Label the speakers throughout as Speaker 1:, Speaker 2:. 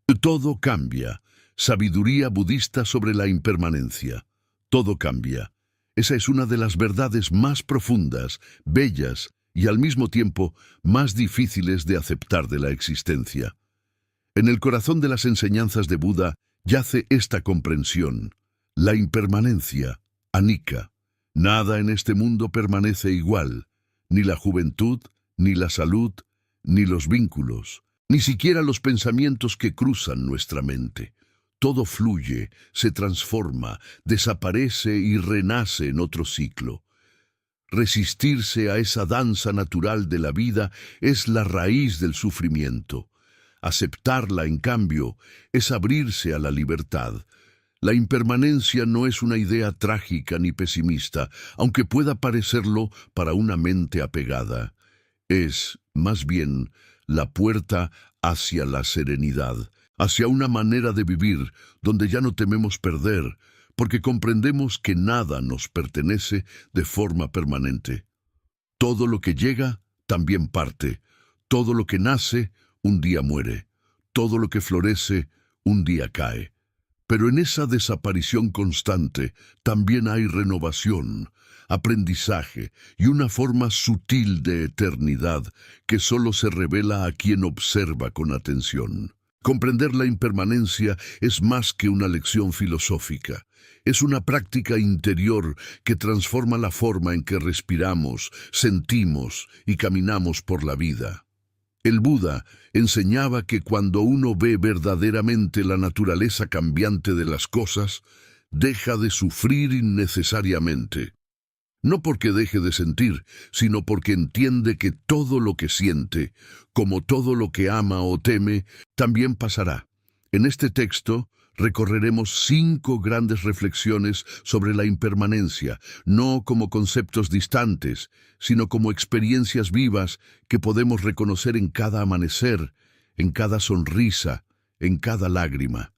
Speaker 1: Todo cambia. Sabiduría budista sobre la impermanencia. Todo cambia. Esa es una de las verdades más profundas, bellas y al mismo tiempo más difíciles de aceptar de la existencia. En el corazón de las enseñanzas de Buda yace esta comprensión. La impermanencia, anicca. Nada en este mundo permanece igual, ni la juventud, ni la salud, ni los vínculos, ni siquiera los pensamientos que cruzan nuestra mente. Todo fluye, se transforma, desaparece y renace en otro ciclo. Resistirse a esa danza natural de la vida es la raíz del sufrimiento. Aceptarla, en cambio, es abrirse a la libertad. La impermanencia no es una idea trágica ni pesimista, aunque pueda parecerlo para una mente apegada. Es, más bien, la puerta hacia la serenidad, hacia una manera de vivir donde ya no tememos perder, porque comprendemos que nada nos pertenece de forma permanente. Todo lo que llega también parte, todo lo que nace un día muere, todo lo que florece un día cae. Pero en esa desaparición constante también hay renovación, aprendizaje y una forma sutil de eternidad que solo se revela a quien observa con atención. Comprender la impermanencia es más que una lección filosófica. Es una práctica interior que transforma la forma en que respiramos, sentimos y caminamos por la vida. El Buda enseñaba que cuando uno ve verdaderamente la naturaleza cambiante de las cosas, deja de sufrir innecesariamente. No porque deje de sentir, sino porque entiende que todo lo que siente, como todo lo que ama o teme, también pasará. En este texto recorreremos 5 grandes reflexiones sobre la impermanencia, no como conceptos distantes, sino como experiencias vivas que podemos reconocer en cada amanecer, en cada sonrisa, en cada lágrima.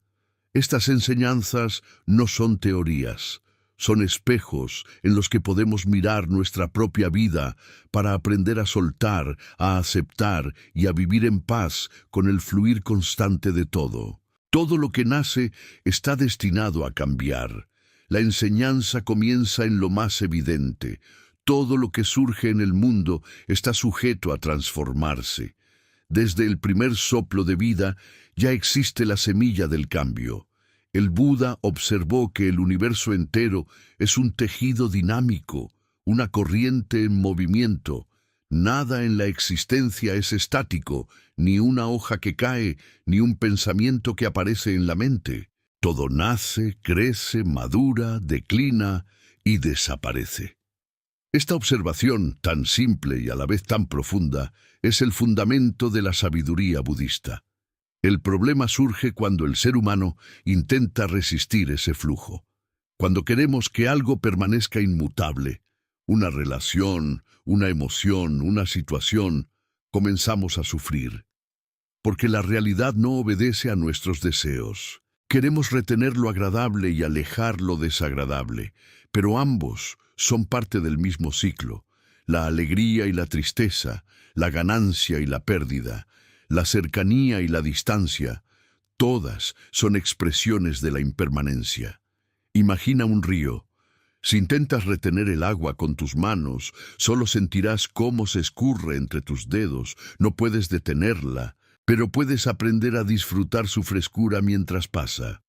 Speaker 1: Estas enseñanzas no son teorías. Son espejos en los que podemos mirar nuestra propia vida para aprender a soltar, a aceptar y a vivir en paz con el fluir constante de todo. Todo lo que nace está destinado a cambiar. La enseñanza comienza en lo más evidente. Todo lo que surge en el mundo está sujeto a transformarse. Desde el primer soplo de vida ya existe la semilla del cambio. El Buda observó que el universo entero es un tejido dinámico, una corriente en movimiento. Nada en la existencia es estático, ni una hoja que cae, ni un pensamiento que aparece en la mente. Todo nace, crece, madura, declina y desaparece. Esta observación, tan simple y a la vez tan profunda, es el fundamento de la sabiduría budista. El problema surge cuando el ser humano intenta resistir ese flujo. Cuando queremos que algo permanezca inmutable, una relación, una emoción, una situación, comenzamos a sufrir. Porque la realidad no obedece a nuestros deseos. Queremos retener lo agradable y alejar lo desagradable, pero ambos son parte del mismo ciclo. La alegría y la tristeza, la ganancia y la pérdida, la cercanía y la distancia, todas son expresiones de la impermanencia. Imagina un río. Si intentas retener el agua con tus manos, solo sentirás cómo se escurre entre tus dedos, no puedes detenerla, pero puedes aprender a disfrutar su frescura mientras pasa.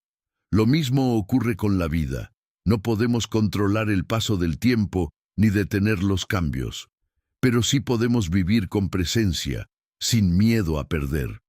Speaker 1: Lo mismo ocurre con la vida. No podemos controlar el paso del tiempo ni detener los cambios, pero sí podemos vivir con presencia, sin miedo a perder.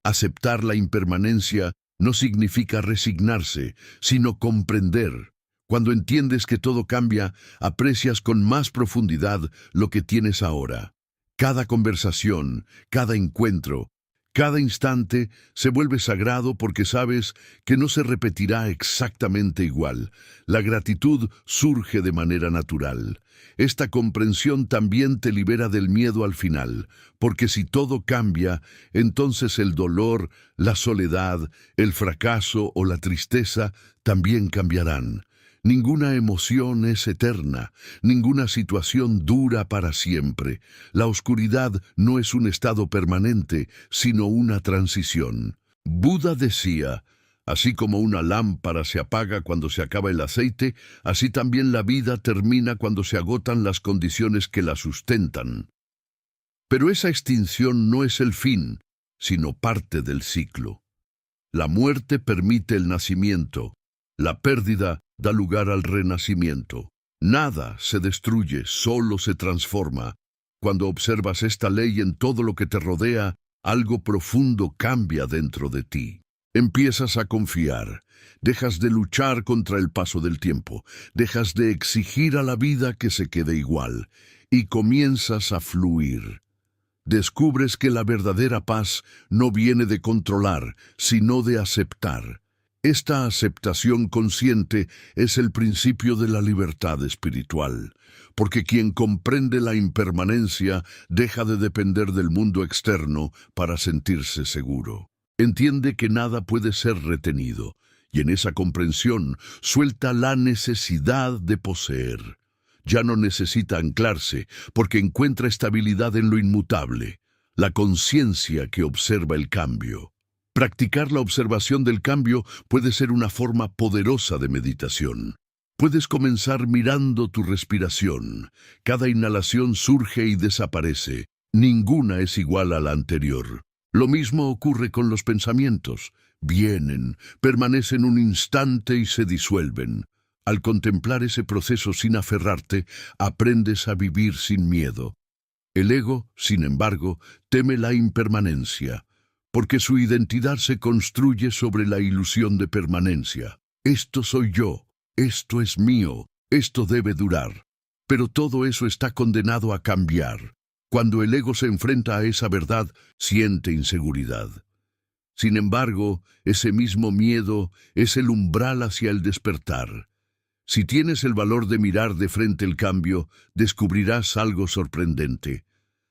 Speaker 1: Aceptar la impermanencia no significa resignarse, sino comprender. Cuando entiendes que todo cambia, aprecias con más profundidad lo que tienes ahora. Cada conversación, cada encuentro, cada instante se vuelve sagrado porque sabes que no se repetirá exactamente igual. La gratitud surge de manera natural. Esta comprensión también te libera del miedo al final, porque si todo cambia, entonces el dolor, la soledad, el fracaso o la tristeza también cambiarán. Ninguna emoción es eterna, ninguna situación dura para siempre. La oscuridad no es un estado permanente, sino una transición. Buda decía, así como una lámpara se apaga cuando se acaba el aceite, así también la vida termina cuando se agotan las condiciones que la sustentan. Pero esa extinción no es el fin, sino parte del ciclo. La muerte permite el nacimiento, la pérdida da lugar al renacimiento. Nada se destruye, solo se transforma. Cuando observas esta ley en todo lo que te rodea, algo profundo cambia dentro de ti. Empiezas a confiar, dejas de luchar contra el paso del tiempo, dejas de exigir a la vida que se quede igual, y comienzas a fluir. Descubres que la verdadera paz no viene de controlar, sino de aceptar. Esta aceptación consciente es el principio de la libertad espiritual, porque quien comprende la impermanencia deja de depender del mundo externo para sentirse seguro. Entiende que nada puede ser retenido, y en esa comprensión suelta la necesidad de poseer. Ya no necesita anclarse, porque encuentra estabilidad en lo inmutable, la conciencia que observa el cambio. Practicar la observación del cambio puede ser una forma poderosa de meditación. Puedes comenzar mirando tu respiración. Cada inhalación surge y desaparece. Ninguna es igual a la anterior. Lo mismo ocurre con los pensamientos. Vienen, permanecen un instante y se disuelven. Al contemplar ese proceso sin aferrarte, aprendes a vivir sin miedo. El ego, sin embargo, teme la impermanencia, porque su identidad se construye sobre la ilusión de permanencia. Esto soy yo, esto es mío, esto debe durar. Pero todo eso está condenado a cambiar. Cuando el ego se enfrenta a esa verdad, siente inseguridad. Sin embargo, ese mismo miedo es el umbral hacia el despertar. Si tienes el valor de mirar de frente el cambio, descubrirás algo sorprendente.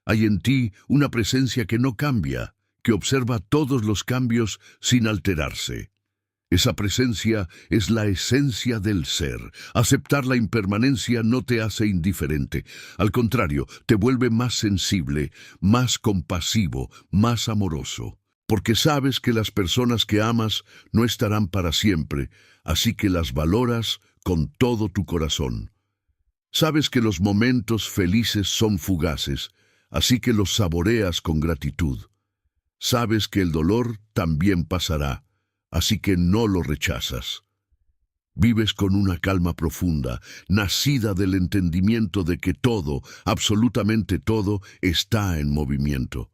Speaker 1: Hay en ti una presencia que no cambia, que observa todos los cambios sin alterarse. Esa presencia es la esencia del ser. Aceptar la impermanencia no te hace indiferente. Al contrario, te vuelve más sensible, más compasivo, más amoroso. Porque sabes que las personas que amas no estarán para siempre, así que las valoras con todo tu corazón. Sabes que los momentos felices son fugaces, así que los saboreas con gratitud. Sabes que el dolor también pasará, así que no lo rechazas. Vives con una calma profunda, nacida del entendimiento de que todo, absolutamente todo, está en movimiento.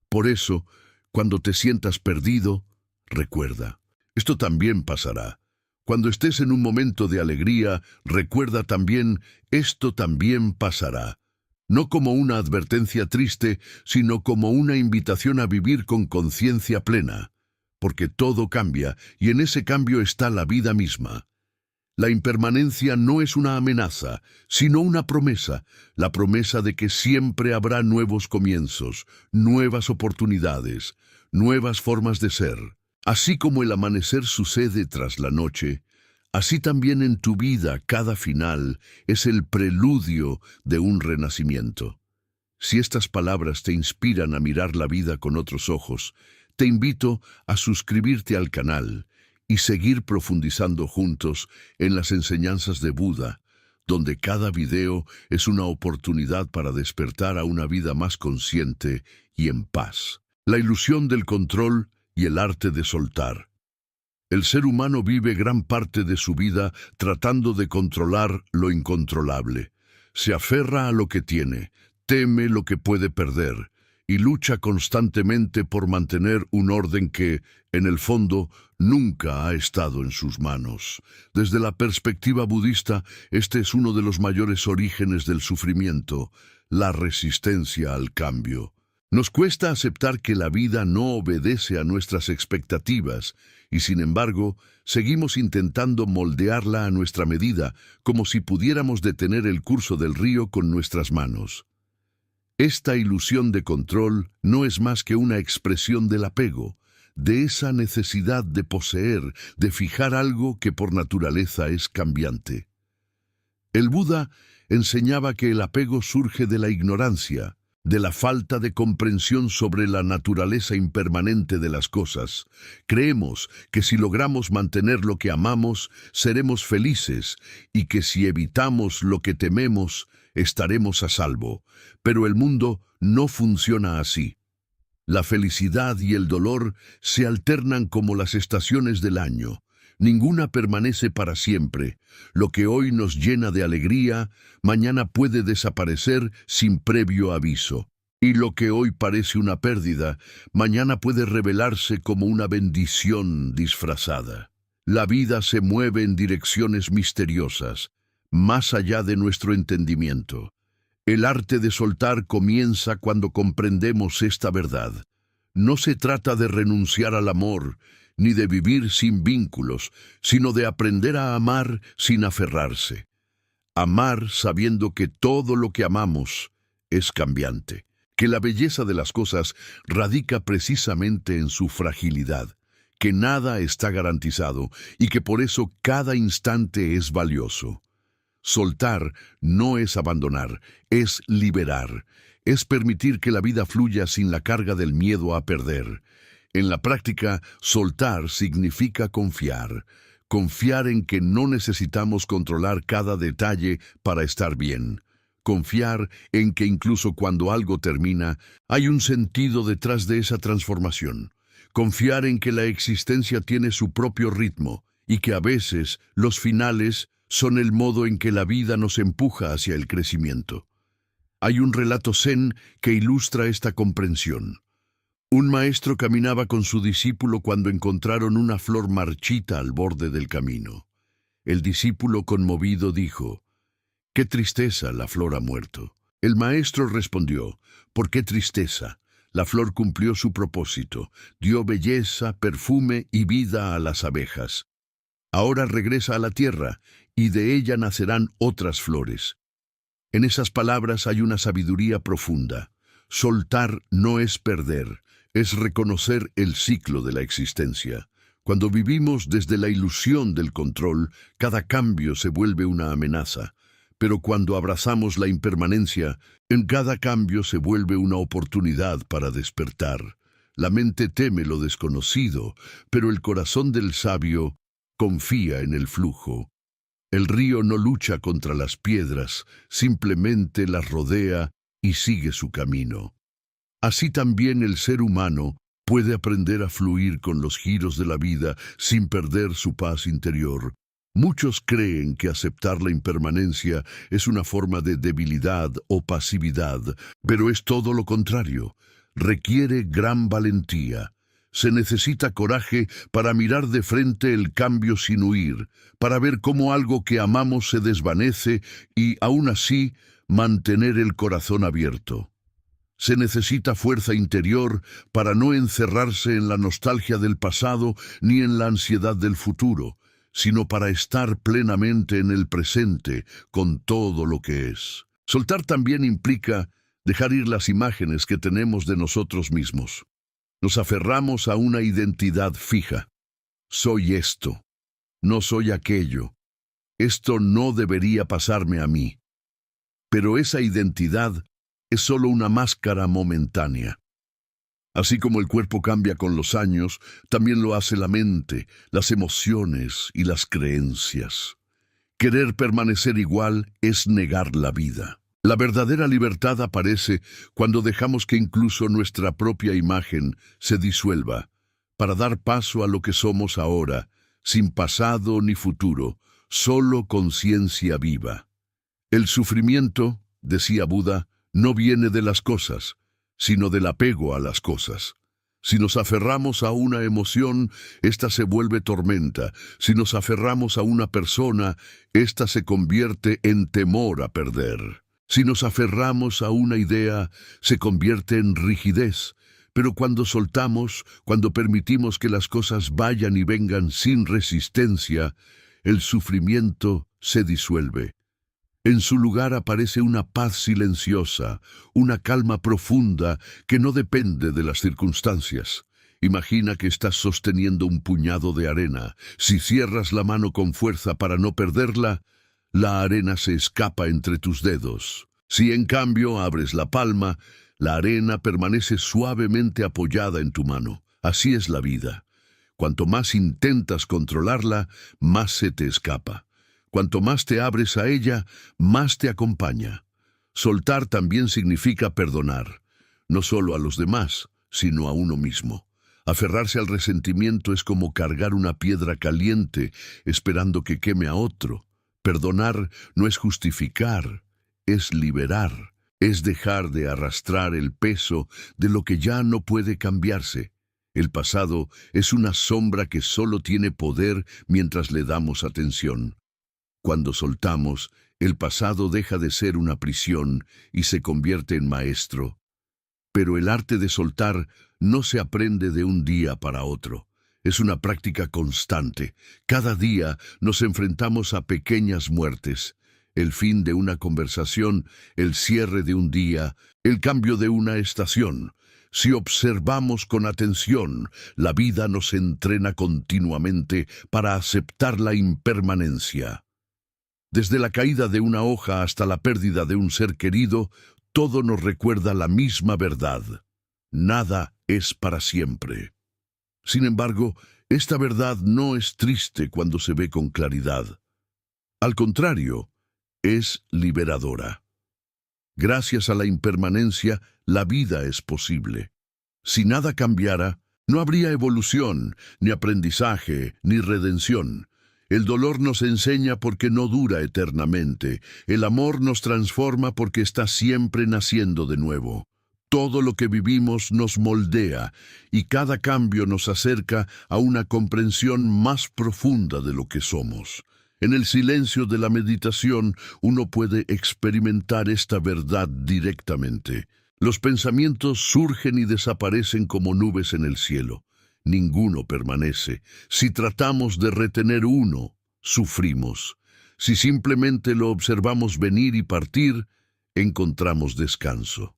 Speaker 1: Por eso, cuando te sientas perdido, recuerda, esto también pasará. Cuando estés en un momento de alegría, recuerda también, esto también pasará. No como una advertencia triste, sino como una invitación a vivir con conciencia plena. Porque todo cambia, y en ese cambio está la vida misma. La impermanencia no es una amenaza, sino una promesa, la promesa de que siempre habrá nuevos comienzos, nuevas oportunidades, nuevas formas de ser. Así como el amanecer sucede tras la noche, así también en tu vida cada final es el preludio de un renacimiento. Si estas palabras te inspiran a mirar la vida con otros ojos, te invito a suscribirte al canal y seguir profundizando juntos en las enseñanzas de Buda, donde cada video es una oportunidad para despertar a una vida más consciente y en paz. La ilusión del control y el arte de soltar. El ser humano vive gran parte de su vida tratando de controlar lo incontrolable. Se aferra a lo que tiene, teme lo que puede perder, y lucha constantemente por mantener un orden que, en el fondo, nunca ha estado en sus manos. Desde la perspectiva budista, este es uno de los mayores orígenes del sufrimiento, la resistencia al cambio. Nos cuesta aceptar que la vida no obedece a nuestras expectativas y, sin embargo, seguimos intentando moldearla a nuestra medida, como si pudiéramos detener el curso del río con nuestras manos. Esta ilusión de control no es más que una expresión del apego, de esa necesidad de poseer, de fijar algo que por naturaleza es cambiante. El Buda enseñaba que el apego surge de la ignorancia, de la falta de comprensión sobre la naturaleza impermanente de las cosas. Creemos que si logramos mantener lo que amamos, seremos felices, y que si evitamos lo que tememos, estaremos a salvo. Pero el mundo no funciona así. La felicidad y el dolor se alternan como las estaciones del año. Ninguna permanece para siempre. Lo que hoy nos llena de alegría, mañana puede desaparecer sin previo aviso. Y lo que hoy parece una pérdida, mañana puede revelarse como una bendición disfrazada. La vida se mueve en direcciones misteriosas, más allá de nuestro entendimiento. El arte de soltar comienza cuando comprendemos esta verdad. No se trata de renunciar al amor, ni de vivir sin vínculos, sino de aprender a amar sin aferrarse. Amar sabiendo que todo lo que amamos es cambiante, que la belleza de las cosas radica precisamente en su fragilidad, que nada está garantizado y que por eso cada instante es valioso. Soltar no es abandonar, es liberar, es permitir que la vida fluya sin la carga del miedo a perder. En la práctica, soltar significa confiar. Confiar en que no necesitamos controlar cada detalle para estar bien. Confiar en que incluso cuando algo termina, hay un sentido detrás de esa transformación. Confiar en que la existencia tiene su propio ritmo y que a veces los finales son el modo en que la vida nos empuja hacia el crecimiento. Hay un relato zen que ilustra esta comprensión. Un maestro caminaba con su discípulo cuando encontraron una flor marchita al borde del camino. El discípulo, conmovido, dijo: «¡Qué tristeza, la flor ha muerto!». El maestro respondió: «¿Por qué tristeza? La flor cumplió su propósito, dio belleza, perfume y vida a las abejas. Ahora regresa a la tierra, y de ella nacerán otras flores». En esas palabras hay una sabiduría profunda. Soltar no es perder, es reconocer el ciclo de la existencia. Cuando vivimos desde la ilusión del control, cada cambio se vuelve una amenaza. Pero cuando abrazamos la impermanencia, en cada cambio se vuelve una oportunidad para despertar. La mente teme lo desconocido, pero el corazón del sabio confía en el flujo. El río no lucha contra las piedras, simplemente las rodea y sigue su camino. Así también el ser humano puede aprender a fluir con los giros de la vida sin perder su paz interior. Muchos creen que aceptar la impermanencia es una forma de debilidad o pasividad, pero es todo lo contrario. Requiere gran valentía. Se necesita coraje para mirar de frente el cambio sin huir, para ver cómo algo que amamos se desvanece y, aún así, mantener el corazón abierto. Se necesita fuerza interior para no encerrarse en la nostalgia del pasado ni en la ansiedad del futuro, sino para estar plenamente en el presente con todo lo que es. Soltar también implica dejar ir las imágenes que tenemos de nosotros mismos. Nos aferramos a una identidad fija. Soy esto, no soy aquello. Esto no debería pasarme a mí. Pero esa identidad es solo una máscara momentánea. Así como el cuerpo cambia con los años, también lo hace la mente, las emociones y las creencias. Querer permanecer igual es negar la vida. La verdadera libertad aparece cuando dejamos que incluso nuestra propia imagen se disuelva, para dar paso a lo que somos ahora, sin pasado ni futuro, solo conciencia viva. El sufrimiento, decía Buda, no viene de las cosas, sino del apego a las cosas. Si nos aferramos a una emoción, ésta se vuelve tormenta. Si nos aferramos a una persona, ésta se convierte en temor a perder. Si nos aferramos a una idea, se convierte en rigidez. Pero cuando soltamos, cuando permitimos que las cosas vayan y vengan sin resistencia, el sufrimiento se disuelve. En su lugar aparece una paz silenciosa, una calma profunda que no depende de las circunstancias. Imagina que estás sosteniendo un puñado de arena. Si cierras la mano con fuerza para no perderla, la arena se escapa entre tus dedos. Si en cambio abres la palma, La arena permanece suavemente apoyada en tu mano. Así es la vida. Cuanto más intentas controlarla, más se te escapa. Cuanto más te abres a ella, más te acompaña. Soltar también significa perdonar, no solo a los demás, sino a uno mismo. Aferrarse al resentimiento es como cargar una piedra caliente esperando que queme a otro. Perdonar no es justificar, es liberar, es dejar de arrastrar el peso de lo que ya no puede cambiarse. El pasado es una sombra que solo tiene poder mientras le damos atención. Cuando soltamos, el pasado deja de ser una prisión y se convierte en maestro. Pero el arte de soltar no se aprende de un día para otro. Es una práctica constante. Cada día nos enfrentamos a pequeñas muertes. El fin de una conversación, el cierre de un día, el cambio de una estación. Si observamos con atención, la vida nos entrena continuamente para aceptar la impermanencia. Desde la caída de una hoja hasta la pérdida de un ser querido, todo nos recuerda la misma verdad. Nada es para siempre. Sin embargo, esta verdad no es triste cuando se ve con claridad. Al contrario, es liberadora. Gracias a la impermanencia, la vida es posible. Si nada cambiara, no habría evolución, ni aprendizaje, ni redención. El dolor nos enseña porque no dura eternamente. El amor nos transforma porque está siempre naciendo de nuevo. Todo lo que vivimos nos moldea y cada cambio nos acerca a una comprensión más profunda de lo que somos. En el silencio de la meditación, uno puede experimentar esta verdad directamente. Los pensamientos surgen y desaparecen como nubes en el cielo. Ninguno permanece. Si tratamos de retener uno, sufrimos. Si simplemente lo observamos venir y partir, encontramos descanso.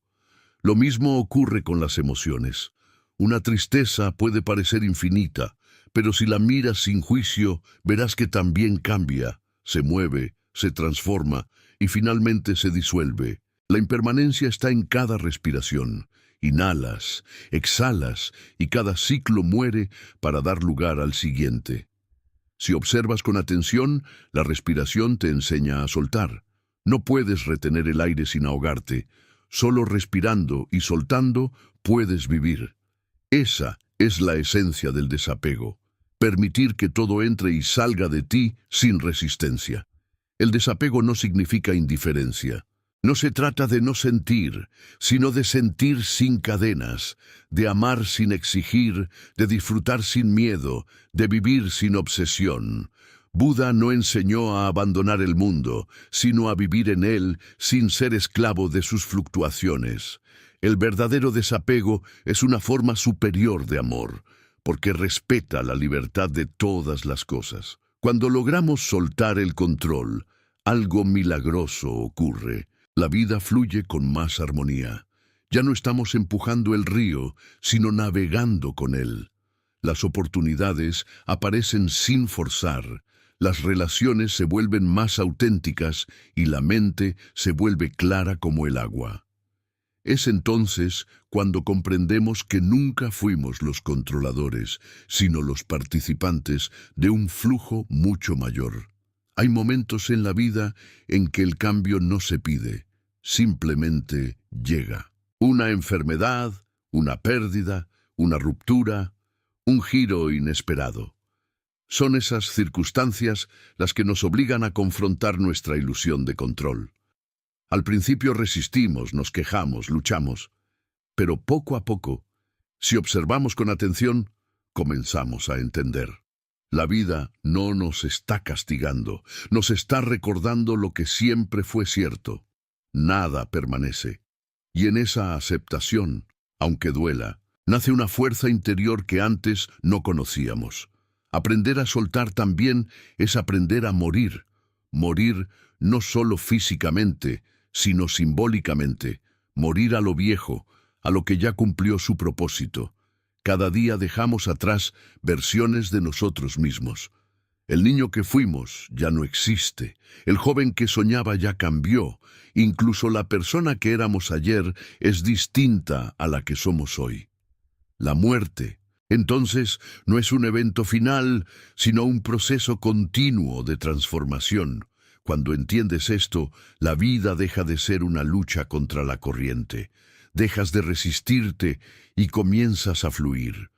Speaker 1: Lo mismo ocurre con las emociones. Una tristeza puede parecer infinita, pero si la miras sin juicio, verás que también cambia, se mueve, se transforma y finalmente se disuelve. La impermanencia está en cada respiración. Inhalas, exhalas y cada ciclo muere para dar lugar al siguiente. Si observas con atención, la respiración te enseña a soltar. No puedes retener el aire sin ahogarte. Solo respirando y soltando puedes vivir. Esa es la esencia del desapego. Permitir que todo entre y salga de ti sin resistencia. El desapego no significa indiferencia. No se trata de no sentir, sino de sentir sin cadenas, de amar sin exigir, de disfrutar sin miedo, de vivir sin obsesión. Buda no enseñó a abandonar el mundo, sino a vivir en él sin ser esclavo de sus fluctuaciones. El verdadero desapego es una forma superior de amor, porque respeta la libertad de todas las cosas. Cuando logramos soltar el control, algo milagroso ocurre. La vida fluye con más armonía. Ya no estamos empujando el río, sino navegando con él. Las oportunidades aparecen sin forzar. Las relaciones se vuelven más auténticas y la mente se vuelve clara como el agua. Es entonces cuando comprendemos que nunca fuimos los controladores, sino los participantes de un flujo mucho mayor. Hay momentos en la vida en que el cambio no se pide, simplemente llega. Una enfermedad, una pérdida, una ruptura, un giro inesperado. Son esas circunstancias las que nos obligan a confrontar nuestra ilusión de control. Al principio resistimos, nos quejamos, luchamos, pero poco a poco, si observamos con atención, comenzamos a entender. La vida no nos está castigando, nos está recordando lo que siempre fue cierto. Nada permanece. Y en esa aceptación, aunque duela, nace una fuerza interior que antes no conocíamos. Aprender a soltar también es aprender a morir. Morir no solo físicamente, sino simbólicamente. Morir a lo viejo, a lo que ya cumplió su propósito. Cada día dejamos atrás versiones de nosotros mismos. El niño que fuimos ya no existe. El joven que soñaba ya cambió. Incluso la persona que éramos ayer es distinta a la que somos hoy. La muerte, entonces, no es un evento final, sino un proceso continuo de transformación. Cuando entiendes esto, la vida deja de ser una lucha contra la corriente. Dejas de resistirte y comienzas a fluir.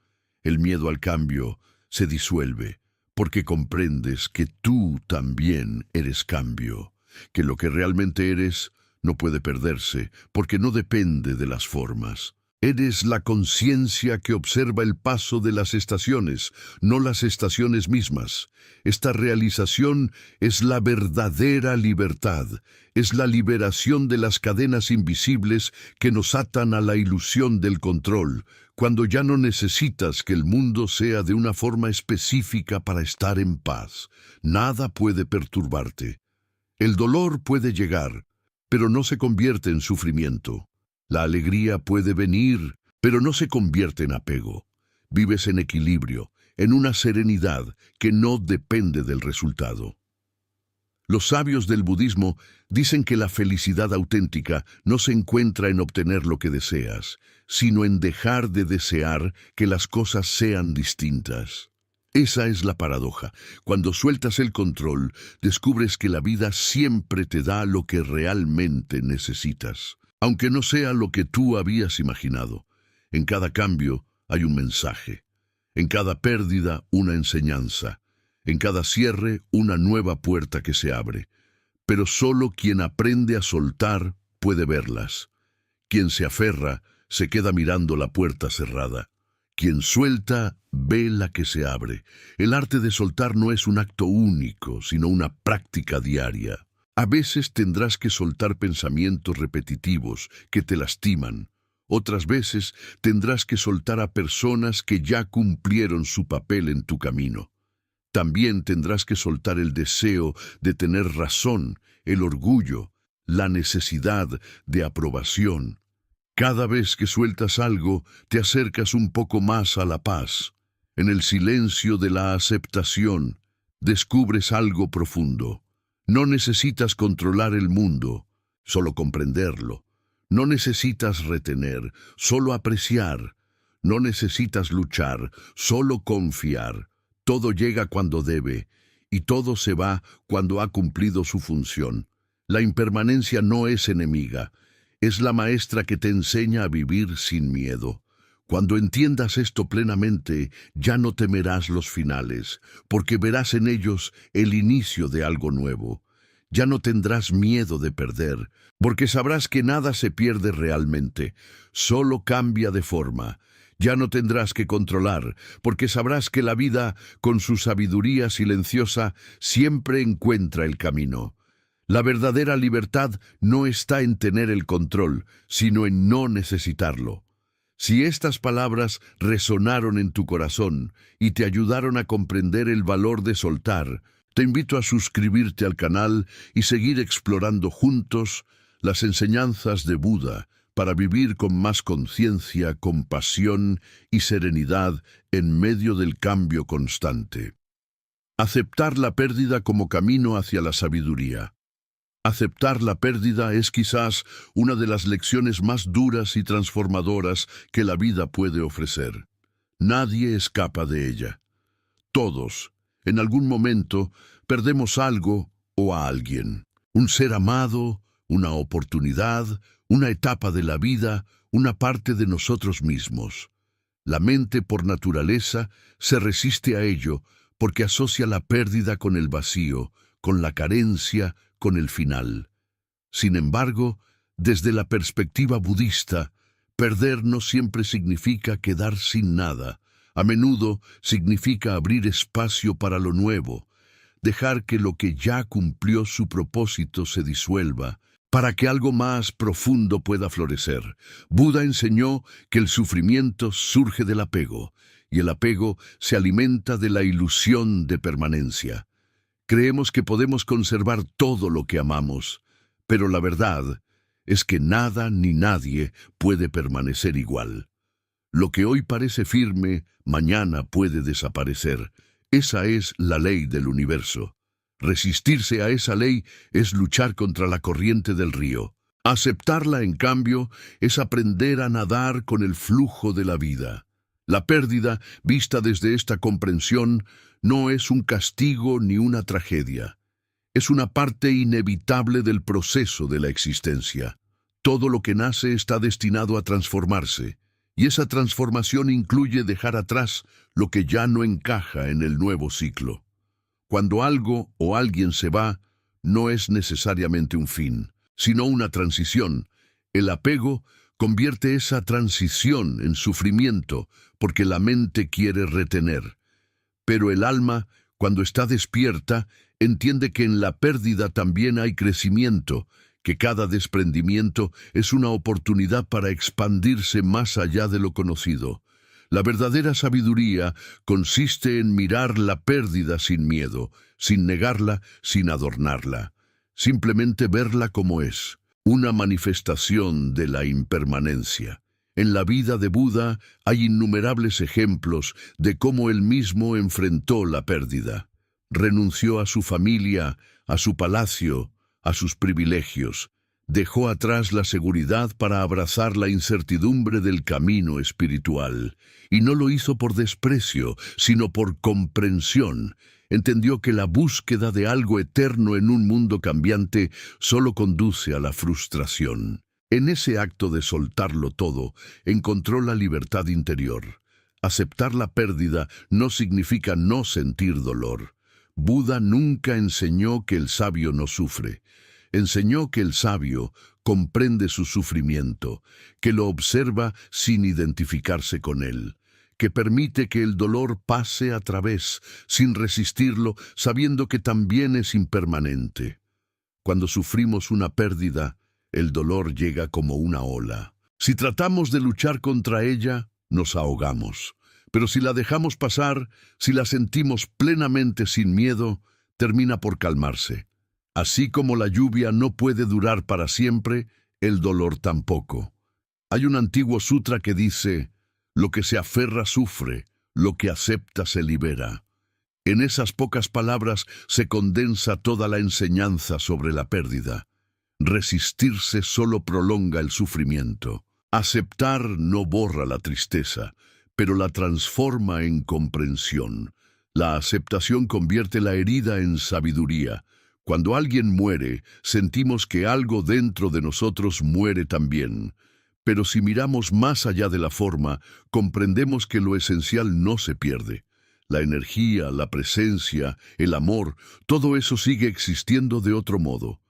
Speaker 1: El miedo al cambio se disuelve, porque comprendes que tú también eres cambio, que lo que realmente eres no puede perderse, porque no depende de las formas. Eres la conciencia que observa el paso de las estaciones, no las estaciones mismas. Esta realización es la verdadera libertad, es la liberación de las cadenas invisibles que nos atan a la ilusión del control, cuando ya no necesitas que el mundo sea de una forma específica para estar en paz. Nada puede perturbarte. El dolor puede llegar, pero no se convierte en sufrimiento. La alegría puede venir, pero no se convierte en apego. Vives en equilibrio, en una serenidad que no depende del resultado. Los sabios del budismo dicen que la felicidad auténtica no se encuentra en obtener lo que deseas, sino en dejar de desear que las cosas sean distintas. Esa es la paradoja. Cuando sueltas el control, descubres que la vida siempre te da lo que realmente necesitas, aunque no sea lo que tú habías imaginado. En cada cambio hay un mensaje, en cada pérdida una enseñanza, en cada cierre una nueva puerta que se abre. Pero solo quien aprende a soltar puede verlas. Quien se aferra se queda mirando la puerta cerrada. Quien suelta ve la que se abre. El arte de soltar no es un acto único, sino una práctica diaria. A veces tendrás que soltar pensamientos repetitivos que te lastiman. Otras veces tendrás que soltar a personas que ya cumplieron su papel en tu camino. También tendrás que soltar el deseo de tener razón, el orgullo, la necesidad de aprobación. Cada vez que sueltas algo, te acercas un poco más a la paz. En el silencio de la aceptación, descubres algo profundo. No necesitas controlar el mundo, solo comprenderlo. No necesitas retener, solo apreciar. No necesitas luchar, solo confiar. Todo llega cuando debe, y todo se va cuando ha cumplido su función. La impermanencia no es enemiga, es la maestra que te enseña a vivir sin miedo. Cuando entiendas esto plenamente, ya no temerás los finales, porque verás en ellos el inicio de algo nuevo. Ya no tendrás miedo de perder, porque sabrás que nada se pierde realmente, solo cambia de forma. Ya no tendrás que controlar, porque sabrás que la vida, con su sabiduría silenciosa, siempre encuentra el camino. La verdadera libertad no está en tener el control, sino en no necesitarlo. Si estas palabras resonaron en tu corazón y te ayudaron a comprender el valor de soltar, te invito a suscribirte al canal y seguir explorando juntos las enseñanzas de Buda para vivir con más conciencia, compasión y serenidad en medio del cambio constante. Aceptar la pérdida como camino hacia la sabiduría. Aceptar la pérdida es quizás una de las lecciones más duras y transformadoras que la vida puede ofrecer. Nadie escapa de ella. Todos, en algún momento, perdemos algo o a alguien. Un ser amado, una oportunidad, una etapa de la vida, una parte de nosotros mismos. La mente, por naturaleza, se resiste a ello porque asocia la pérdida con el vacío, con la carencia, con el final. Sin embargo, desde la perspectiva budista, perder no siempre significa quedar sin nada. A menudo significa abrir espacio para lo nuevo, dejar que lo que ya cumplió su propósito se disuelva, para que algo más profundo pueda florecer. Buda enseñó que el sufrimiento surge del apego, y el apego se alimenta de la ilusión de permanencia. Creemos que podemos conservar todo lo que amamos, pero la verdad es que nada ni nadie puede permanecer igual. Lo que hoy parece firme, mañana puede desaparecer. Esa es la ley del universo. Resistirse a esa ley es luchar contra la corriente del río. Aceptarla, en cambio, es aprender a nadar con el flujo de la vida. La pérdida, vista desde esta comprensión, no es un castigo ni una tragedia. Es una parte inevitable del proceso de la existencia. Todo lo que nace está destinado a transformarse, y esa transformación incluye dejar atrás lo que ya no encaja en el nuevo ciclo. Cuando algo o alguien se va, no es necesariamente un fin, sino una transición. El apego convierte esa transición en sufrimiento porque la mente quiere retener. Pero el alma, cuando está despierta, entiende que en la pérdida también hay crecimiento, que cada desprendimiento es una oportunidad para expandirse más allá de lo conocido. La verdadera sabiduría consiste en mirar la pérdida sin miedo, sin negarla, sin adornarla. Simplemente verla como es, una manifestación de la impermanencia. En la vida de Buda hay innumerables ejemplos de cómo él mismo enfrentó la pérdida. Renunció a su familia, a su palacio, a sus privilegios. Dejó atrás la seguridad para abrazar la incertidumbre del camino espiritual. Y no lo hizo por desprecio, sino por comprensión. Entendió que la búsqueda de algo eterno en un mundo cambiante solo conduce a la frustración. En ese acto de soltarlo todo, encontró la libertad interior. Aceptar la pérdida no significa no sentir dolor. Buda nunca enseñó que el sabio no sufre. Enseñó que el sabio comprende su sufrimiento, que lo observa sin identificarse con él, que permite que el dolor pase a través, sin resistirlo, sabiendo que también es impermanente. Cuando sufrimos una pérdida, el dolor llega como una ola. Si tratamos de luchar contra ella, nos ahogamos. Pero si la dejamos pasar, si la sentimos plenamente sin miedo, termina por calmarse. Así como la lluvia no puede durar para siempre, el dolor tampoco. Hay un antiguo sutra que dice: lo que se aferra sufre, lo que acepta se libera. En esas pocas palabras se condensa toda la enseñanza sobre la pérdida. Resistirse solo prolonga el sufrimiento. Aceptar no borra la tristeza, pero la transforma en comprensión. La aceptación convierte la herida en sabiduría. Cuando alguien muere, sentimos que algo dentro de nosotros muere también. Pero si miramos más allá de la forma, comprendemos que lo esencial no se pierde. La energía, la presencia, el amor, todo eso sigue existiendo de otro modo.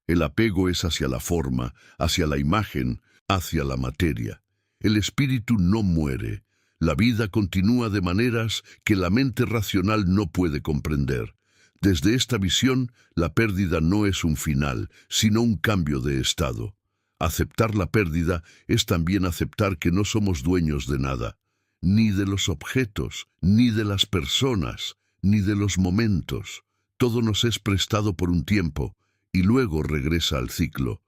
Speaker 1: El apego es hacia la forma, hacia la imagen, hacia la materia. El espíritu no muere. La vida continúa de maneras que la mente racional no puede comprender. Desde esta visión, la pérdida no es un final, sino un cambio de estado. Aceptar la pérdida es también aceptar que no somos dueños de nada, ni de los objetos, ni de las personas, ni de los momentos. Todo nos es prestado por un tiempo y luego regresa al ciclo.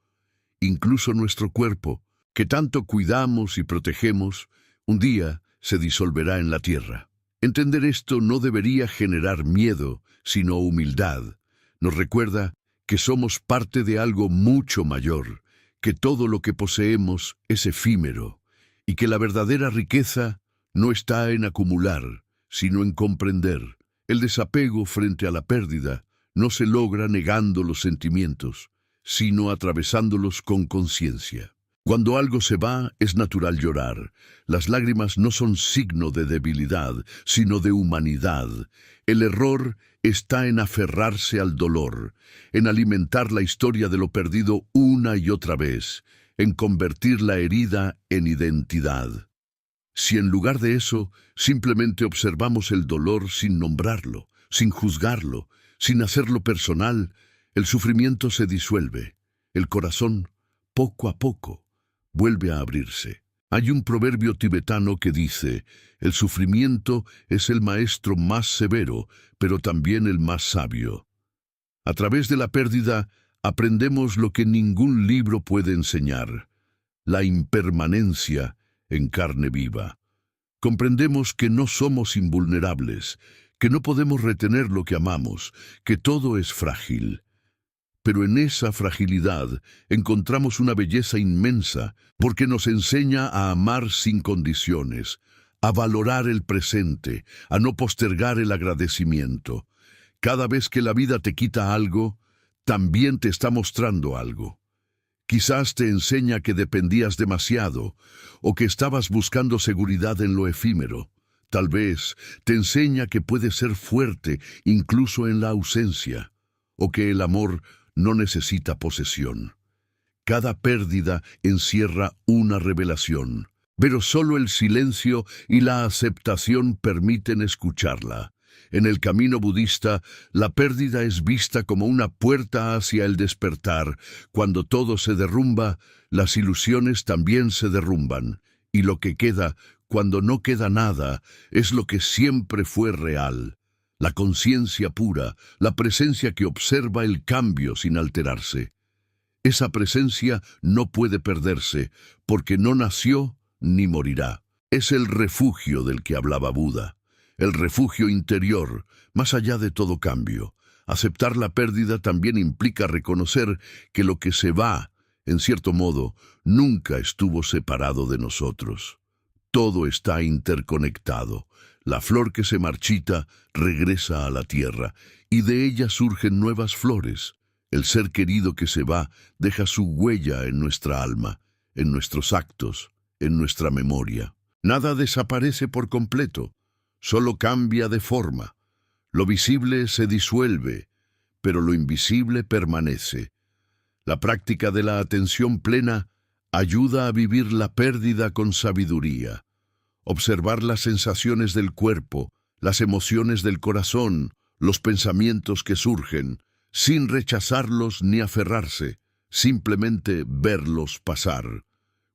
Speaker 1: Incluso nuestro cuerpo, que tanto cuidamos y protegemos, un día se disolverá en la tierra. Entender esto no debería generar miedo, sino humildad. Nos recuerda que somos parte de algo mucho mayor, que todo lo que poseemos es efímero, y que la verdadera riqueza no está en acumular, sino en comprender. El desapego frente a la pérdida no se logra negando los sentimientos, sino atravesándolos con conciencia. Cuando algo se va, es natural llorar. Las lágrimas no son signo de debilidad, sino de humanidad. El error está en aferrarse al dolor, en alimentar la historia de lo perdido una y otra vez, en convertir la herida en identidad. Si en lugar de eso, simplemente observamos el dolor sin nombrarlo, sin juzgarlo, sin hacerlo personal, el sufrimiento se disuelve. El corazón, poco a poco, vuelve a abrirse. Hay un proverbio tibetano que dice: el sufrimiento es el maestro más severo, pero también el más sabio. A través de la pérdida, aprendemos lo que ningún libro puede enseñar: la impermanencia en carne viva. Comprendemos que no somos invulnerables, que no podemos retener lo que amamos, que todo es frágil. Pero en esa fragilidad encontramos una belleza inmensa, porque nos enseña a amar sin condiciones, a valorar el presente, a no postergar el agradecimiento. Cada vez que la vida te quita algo, también te está mostrando algo. Quizás te enseña que dependías demasiado, o que estabas buscando seguridad en lo efímero. Tal vez te enseña que puedes ser fuerte incluso en la ausencia, o que el amor no necesita posesión. Cada pérdida encierra una revelación, pero solo el silencio y la aceptación permiten escucharla. En el camino budista, la pérdida es vista como una puerta hacia el despertar. Cuando todo se derrumba, las ilusiones también se derrumban, y lo que queda, cuando no queda nada, es lo que siempre fue real. La conciencia pura, la presencia que observa el cambio sin alterarse. Esa presencia no puede perderse, porque no nació ni morirá. Es el refugio del que hablaba Buda, el refugio interior, más allá de todo cambio. Aceptar la pérdida también implica reconocer que lo que se va, en cierto modo, nunca estuvo separado de nosotros. Todo está interconectado. La flor que se marchita regresa a la tierra, y de ella surgen nuevas flores. El ser querido que se va deja su huella en nuestra alma, en nuestros actos, en nuestra memoria. Nada desaparece por completo, solo cambia de forma. Lo visible se disuelve, pero lo invisible permanece. La práctica de la atención plena ayuda a vivir la pérdida con sabiduría. Observar las sensaciones del cuerpo, las emociones del corazón, los pensamientos que surgen, sin rechazarlos ni aferrarse, simplemente verlos pasar.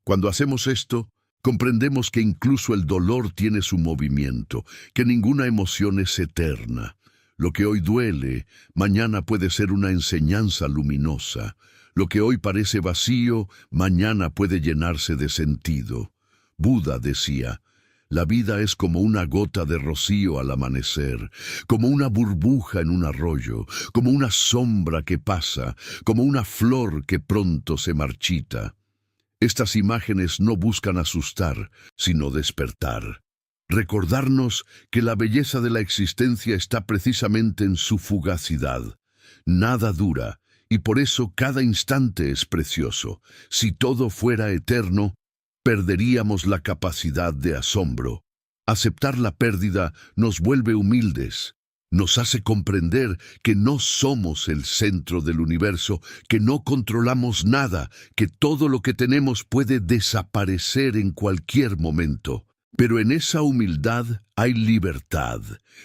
Speaker 1: Cuando hacemos esto, comprendemos que incluso el dolor tiene su movimiento, que ninguna emoción es eterna. Lo que hoy duele, mañana puede ser una enseñanza luminosa. Lo que hoy parece vacío, mañana puede llenarse de sentido. Buda decía: la vida es como una gota de rocío al amanecer, como una burbuja en un arroyo, como una sombra que pasa, como una flor que pronto se marchita. Estas imágenes no buscan asustar, sino despertar. Recordarnos que la belleza de la existencia está precisamente en su fugacidad. Nada dura, y por eso cada instante es precioso. Si todo fuera eterno, perderíamos la capacidad de asombro. Aceptar la pérdida nos vuelve humildes, nos hace comprender que no somos el centro del universo, que no controlamos nada, que todo lo que tenemos puede desaparecer en cualquier momento. Pero en esa humildad hay libertad.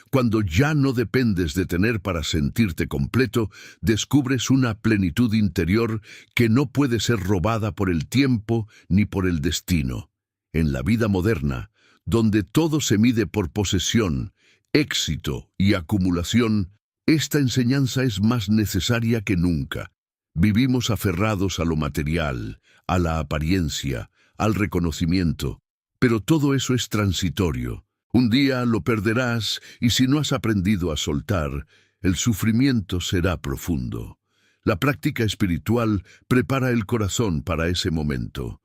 Speaker 1: Cuando ya no dependes de tener para sentirte completo, descubres una plenitud interior que no puede ser robada por el tiempo ni por el destino. En la vida moderna, donde todo se mide por posesión, éxito y acumulación, esta enseñanza es más necesaria que nunca. Vivimos aferrados a lo material, a la apariencia, al reconocimiento. Pero todo eso es transitorio. Un día lo perderás y si no has aprendido a soltar, el sufrimiento será profundo. La práctica espiritual prepara el corazón para ese momento,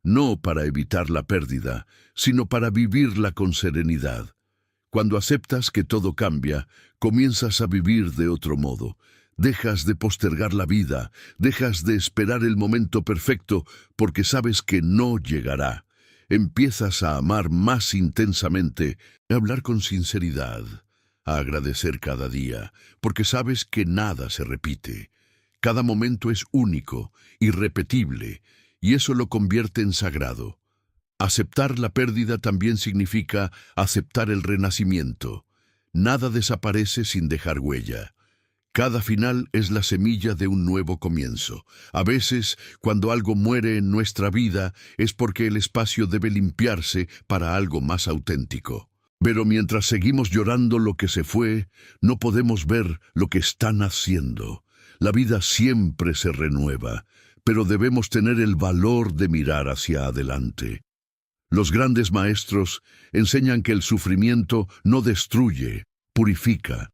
Speaker 1: no para evitar la pérdida, sino para vivirla con serenidad. Cuando aceptas que todo cambia, comienzas a vivir de otro modo. Dejas de postergar la vida, dejas de esperar el momento perfecto porque sabes que no llegará. Empiezas a amar más intensamente, a hablar con sinceridad, a agradecer cada día, porque sabes que nada se repite. Cada momento es único, irrepetible, y eso lo convierte en sagrado. Aceptar la pérdida también significa aceptar el renacimiento. Nada desaparece sin dejar huella. Cada final es la semilla de un nuevo comienzo. A veces, cuando algo muere en nuestra vida, es porque el espacio debe limpiarse para algo más auténtico. Pero mientras seguimos llorando lo que se fue, no podemos ver lo que está naciendo. La vida siempre se renueva, pero debemos tener el valor de mirar hacia adelante. Los grandes maestros enseñan que el sufrimiento no destruye, purifica.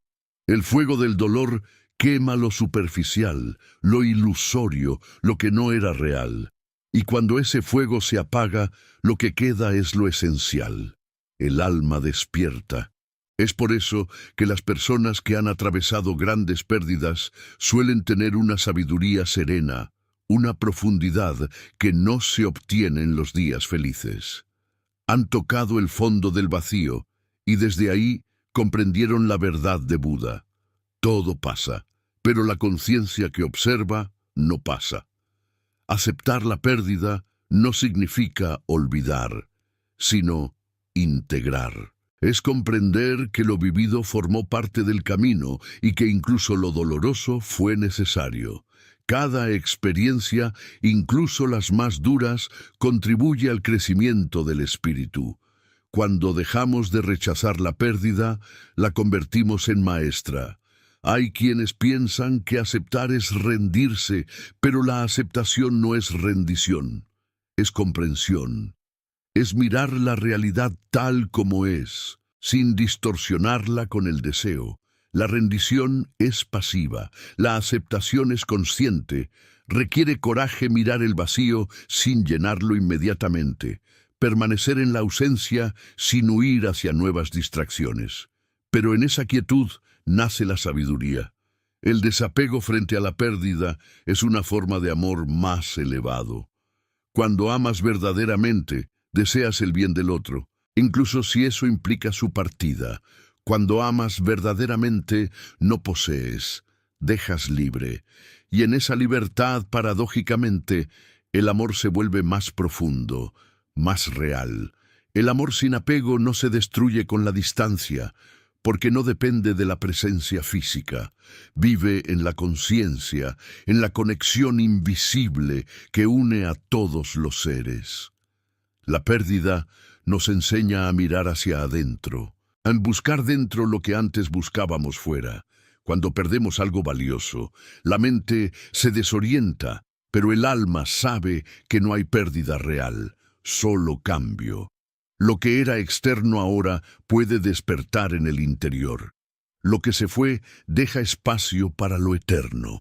Speaker 1: El fuego del dolor quema lo superficial, lo ilusorio, lo que no era real. Y cuando ese fuego se apaga, lo que queda es lo esencial. El alma despierta. Es por eso que las personas que han atravesado grandes pérdidas suelen tener una sabiduría serena, una profundidad que no se obtiene en los días felices. Han tocado el fondo del vacío y desde ahí comprendieron la verdad de Buda. Todo pasa, pero la conciencia que observa no pasa. Aceptar la pérdida no significa olvidar, sino integrar. Es comprender que lo vivido formó parte del camino y que incluso lo doloroso fue necesario. Cada experiencia, incluso las más duras, contribuye al crecimiento del espíritu. Cuando dejamos de rechazar la pérdida, la convertimos en maestra. Hay quienes piensan que aceptar es rendirse, pero la aceptación no es rendición, es comprensión. Es mirar la realidad tal como es, sin distorsionarla con el deseo. La rendición es pasiva, la aceptación es consciente. Requiere coraje mirar el vacío sin llenarlo inmediatamente, permanecer en la ausencia sin huir hacia nuevas distracciones. Pero en esa quietud nace la sabiduría. El desapego frente a la pérdida es una forma de amor más elevado. Cuando amas verdaderamente, deseas el bien del otro, incluso si eso implica su partida. Cuando amas verdaderamente, no posees, dejas libre. Y en esa libertad, paradójicamente, el amor se vuelve más profundo, más real. El amor sin apego no se destruye con la distancia, porque no depende de la presencia física. Vive en la conciencia, en la conexión invisible que une a todos los seres. La pérdida nos enseña a mirar hacia adentro, a buscar dentro lo que antes buscábamos fuera. Cuando perdemos algo valioso, la mente se desorienta, pero el alma sabe que no hay pérdida real, solo cambio. Lo que era externo ahora puede despertar en el interior. Lo que se fue deja espacio para lo eterno.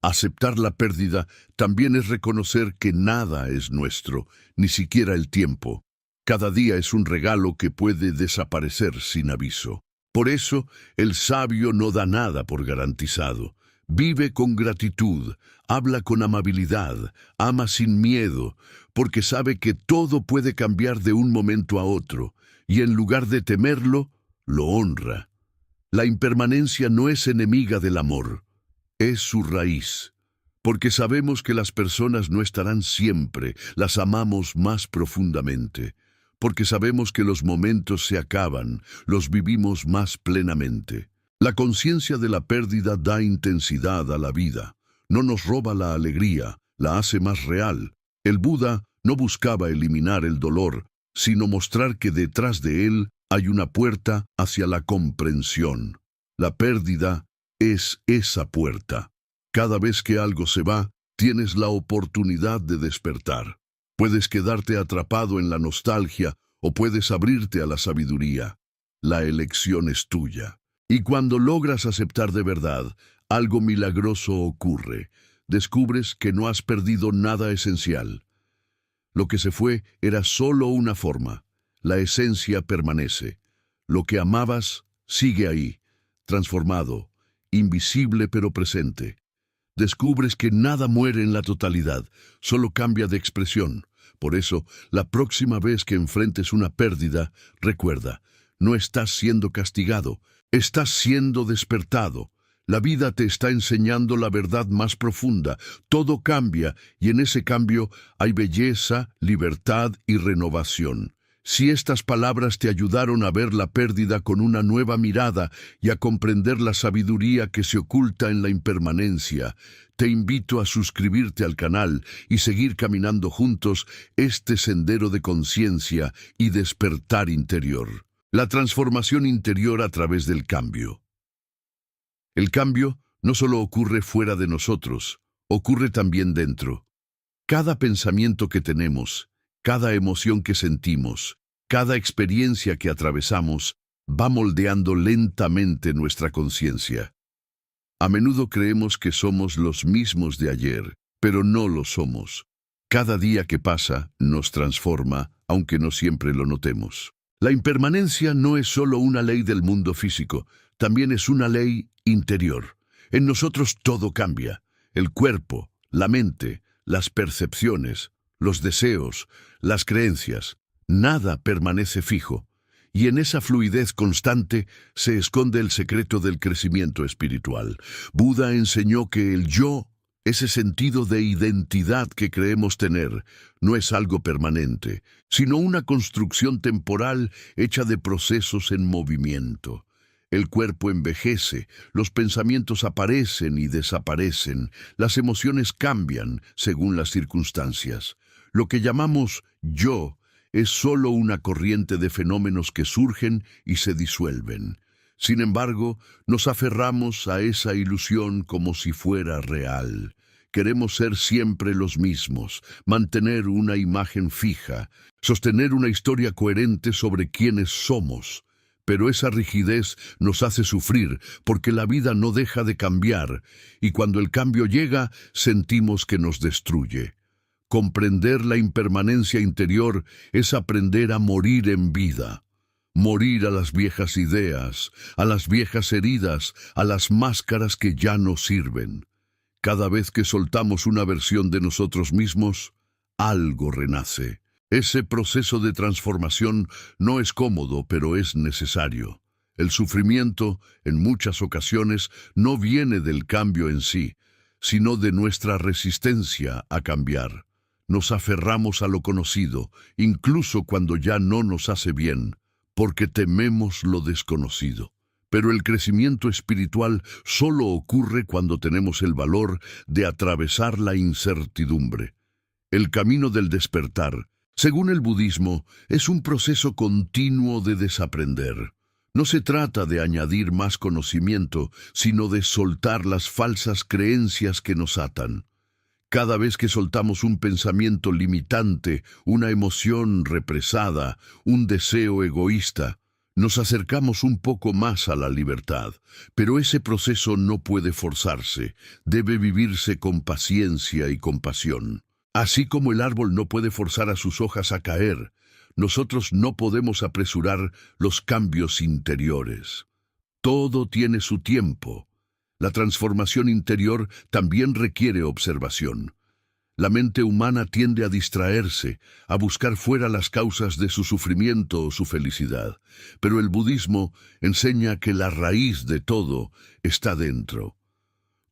Speaker 1: Aceptar la pérdida también es reconocer que nada es nuestro, ni siquiera el tiempo. Cada día es un regalo que puede desaparecer sin aviso. Por eso, el sabio no da nada por garantizado. Vive con gratitud, habla con amabilidad, ama sin miedo, porque sabe que todo puede cambiar de un momento a otro, y en lugar de temerlo, lo honra. La impermanencia no es enemiga del amor, es su raíz. Porque sabemos que las personas no estarán siempre, las amamos más profundamente. Porque sabemos que los momentos se acaban, los vivimos más plenamente. La conciencia de la pérdida da intensidad a la vida. No nos roba la alegría, la hace más real. El Buda no buscaba eliminar el dolor, sino mostrar que detrás de él hay una puerta hacia la comprensión. La pérdida es esa puerta. Cada vez que algo se va, tienes la oportunidad de despertar. Puedes quedarte atrapado en la nostalgia o puedes abrirte a la sabiduría. La elección es tuya. Y cuando logras aceptar de verdad, algo milagroso ocurre. Descubres que no has perdido nada esencial. Lo que se fue era solo una forma. La esencia permanece. Lo que amabas sigue ahí, transformado, invisible pero presente. Descubres que nada muere en la totalidad, solo cambia de expresión. Por eso, la próxima vez que enfrentes una pérdida, recuerda, no estás siendo castigado, estás siendo despertado. La vida te está enseñando la verdad más profunda. Todo cambia y en ese cambio hay belleza, libertad y renovación. Si estas palabras te ayudaron a ver la pérdida con una nueva mirada y a comprender la sabiduría que se oculta en la impermanencia, te invito a suscribirte al canal y seguir caminando juntos este sendero de conciencia y despertar interior. La transformación interior a través del cambio. El cambio no solo ocurre fuera de nosotros, ocurre también dentro. Cada pensamiento que tenemos, cada emoción que sentimos, cada experiencia que atravesamos, va moldeando lentamente nuestra conciencia. A menudo creemos que somos los mismos de ayer, pero no lo somos. Cada día que pasa nos transforma, aunque no siempre lo notemos. La impermanencia no es solo una ley del mundo físico, también es una ley interior. En nosotros todo cambia: el cuerpo, la mente, las percepciones, los deseos, las creencias. Nada permanece fijo, y en esa fluidez constante se esconde el secreto del crecimiento espiritual. Buda enseñó que el yo, ese sentido de identidad que creemos tener, no es algo permanente, sino una construcción temporal hecha de procesos en movimiento. El cuerpo envejece, los pensamientos aparecen y desaparecen, las emociones cambian según las circunstancias. Lo que llamamos yo es solo una corriente de fenómenos que surgen y se disuelven. Sin embargo, nos aferramos a esa ilusión como si fuera real. Queremos ser siempre los mismos, mantener una imagen fija, sostener una historia coherente sobre quiénes somos. Pero esa rigidez nos hace sufrir porque la vida no deja de cambiar, y cuando el cambio llega, sentimos que nos destruye. Comprender la impermanencia interior es aprender a morir en vida. Morir a las viejas ideas, a las viejas heridas, a las máscaras que ya no sirven. Cada vez que soltamos una versión de nosotros mismos, algo renace. Ese proceso de transformación no es cómodo, pero es necesario. El sufrimiento, en muchas ocasiones, no viene del cambio en sí, sino de nuestra resistencia a cambiar. Nos aferramos a lo conocido, incluso cuando ya no nos hace bien, porque tememos lo desconocido. Pero el crecimiento espiritual solo ocurre cuando tenemos el valor de atravesar la incertidumbre. El camino del despertar, según el budismo, es un proceso continuo de desaprender. No se trata de añadir más conocimiento, sino de soltar las falsas creencias que nos atan. Cada vez que soltamos un pensamiento limitante, una emoción represada, un deseo egoísta, nos acercamos un poco más a la libertad. Pero ese proceso no puede forzarse, debe vivirse con paciencia y compasión. Así como el árbol no puede forzar a sus hojas a caer, nosotros no podemos apresurar los cambios interiores. Todo tiene su tiempo. La transformación interior también requiere observación. La mente humana tiende a distraerse, a buscar fuera las causas de su sufrimiento o su felicidad. Pero el budismo enseña que la raíz de todo está dentro.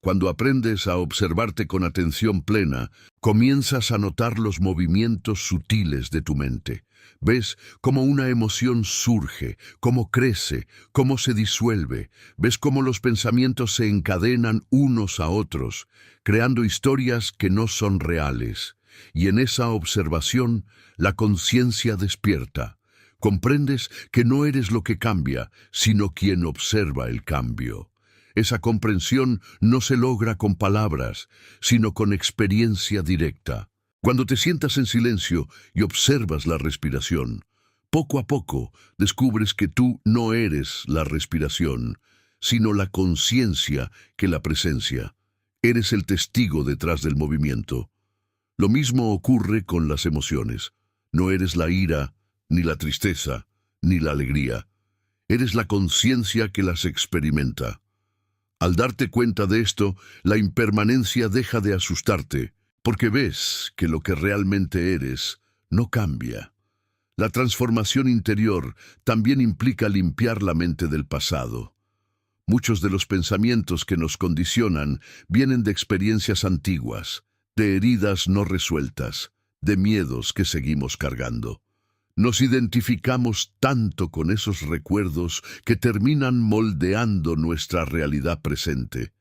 Speaker 1: Cuando aprendes a observarte con atención plena, comienzas a notar los movimientos sutiles de tu mente. Ves cómo una emoción surge, cómo crece, cómo se disuelve. Ves cómo los pensamientos se encadenan unos a otros, creando historias que no son reales. Y en esa observación, la conciencia despierta. Comprendes que no eres lo que cambia, sino quien observa el cambio. Esa comprensión no se logra con palabras, sino con experiencia directa. Cuando te sientas en silencio y observas la respiración, poco a poco descubres que tú no eres la respiración, sino la conciencia que la presencia. Eres el testigo detrás del movimiento. Lo mismo ocurre con las emociones. No eres la ira, ni la tristeza, ni la alegría. Eres la conciencia que las experimenta. Al darte cuenta de esto, la impermanencia deja de asustarte, porque ves que lo que realmente eres no cambia. La transformación interior también implica limpiar la mente del pasado. Muchos de los pensamientos que nos condicionan vienen de experiencias antiguas, de heridas no resueltas, de miedos que seguimos cargando. Nos identificamos tanto con esos recuerdos que terminan moldeando nuestra realidad presente.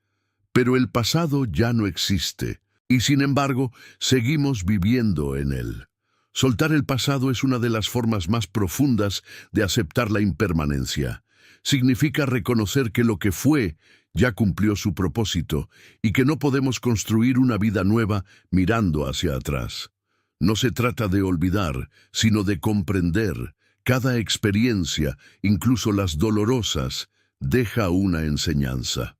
Speaker 1: Pero el pasado ya no existe, y sin embargo, seguimos viviendo en él. Soltar el pasado es una de las formas más profundas de aceptar la impermanencia. Significa reconocer que lo que fue ya cumplió su propósito y que no podemos construir una vida nueva mirando hacia atrás. No se trata de olvidar, sino de comprender Cada experiencia, incluso las dolorosas, deja una enseñanza.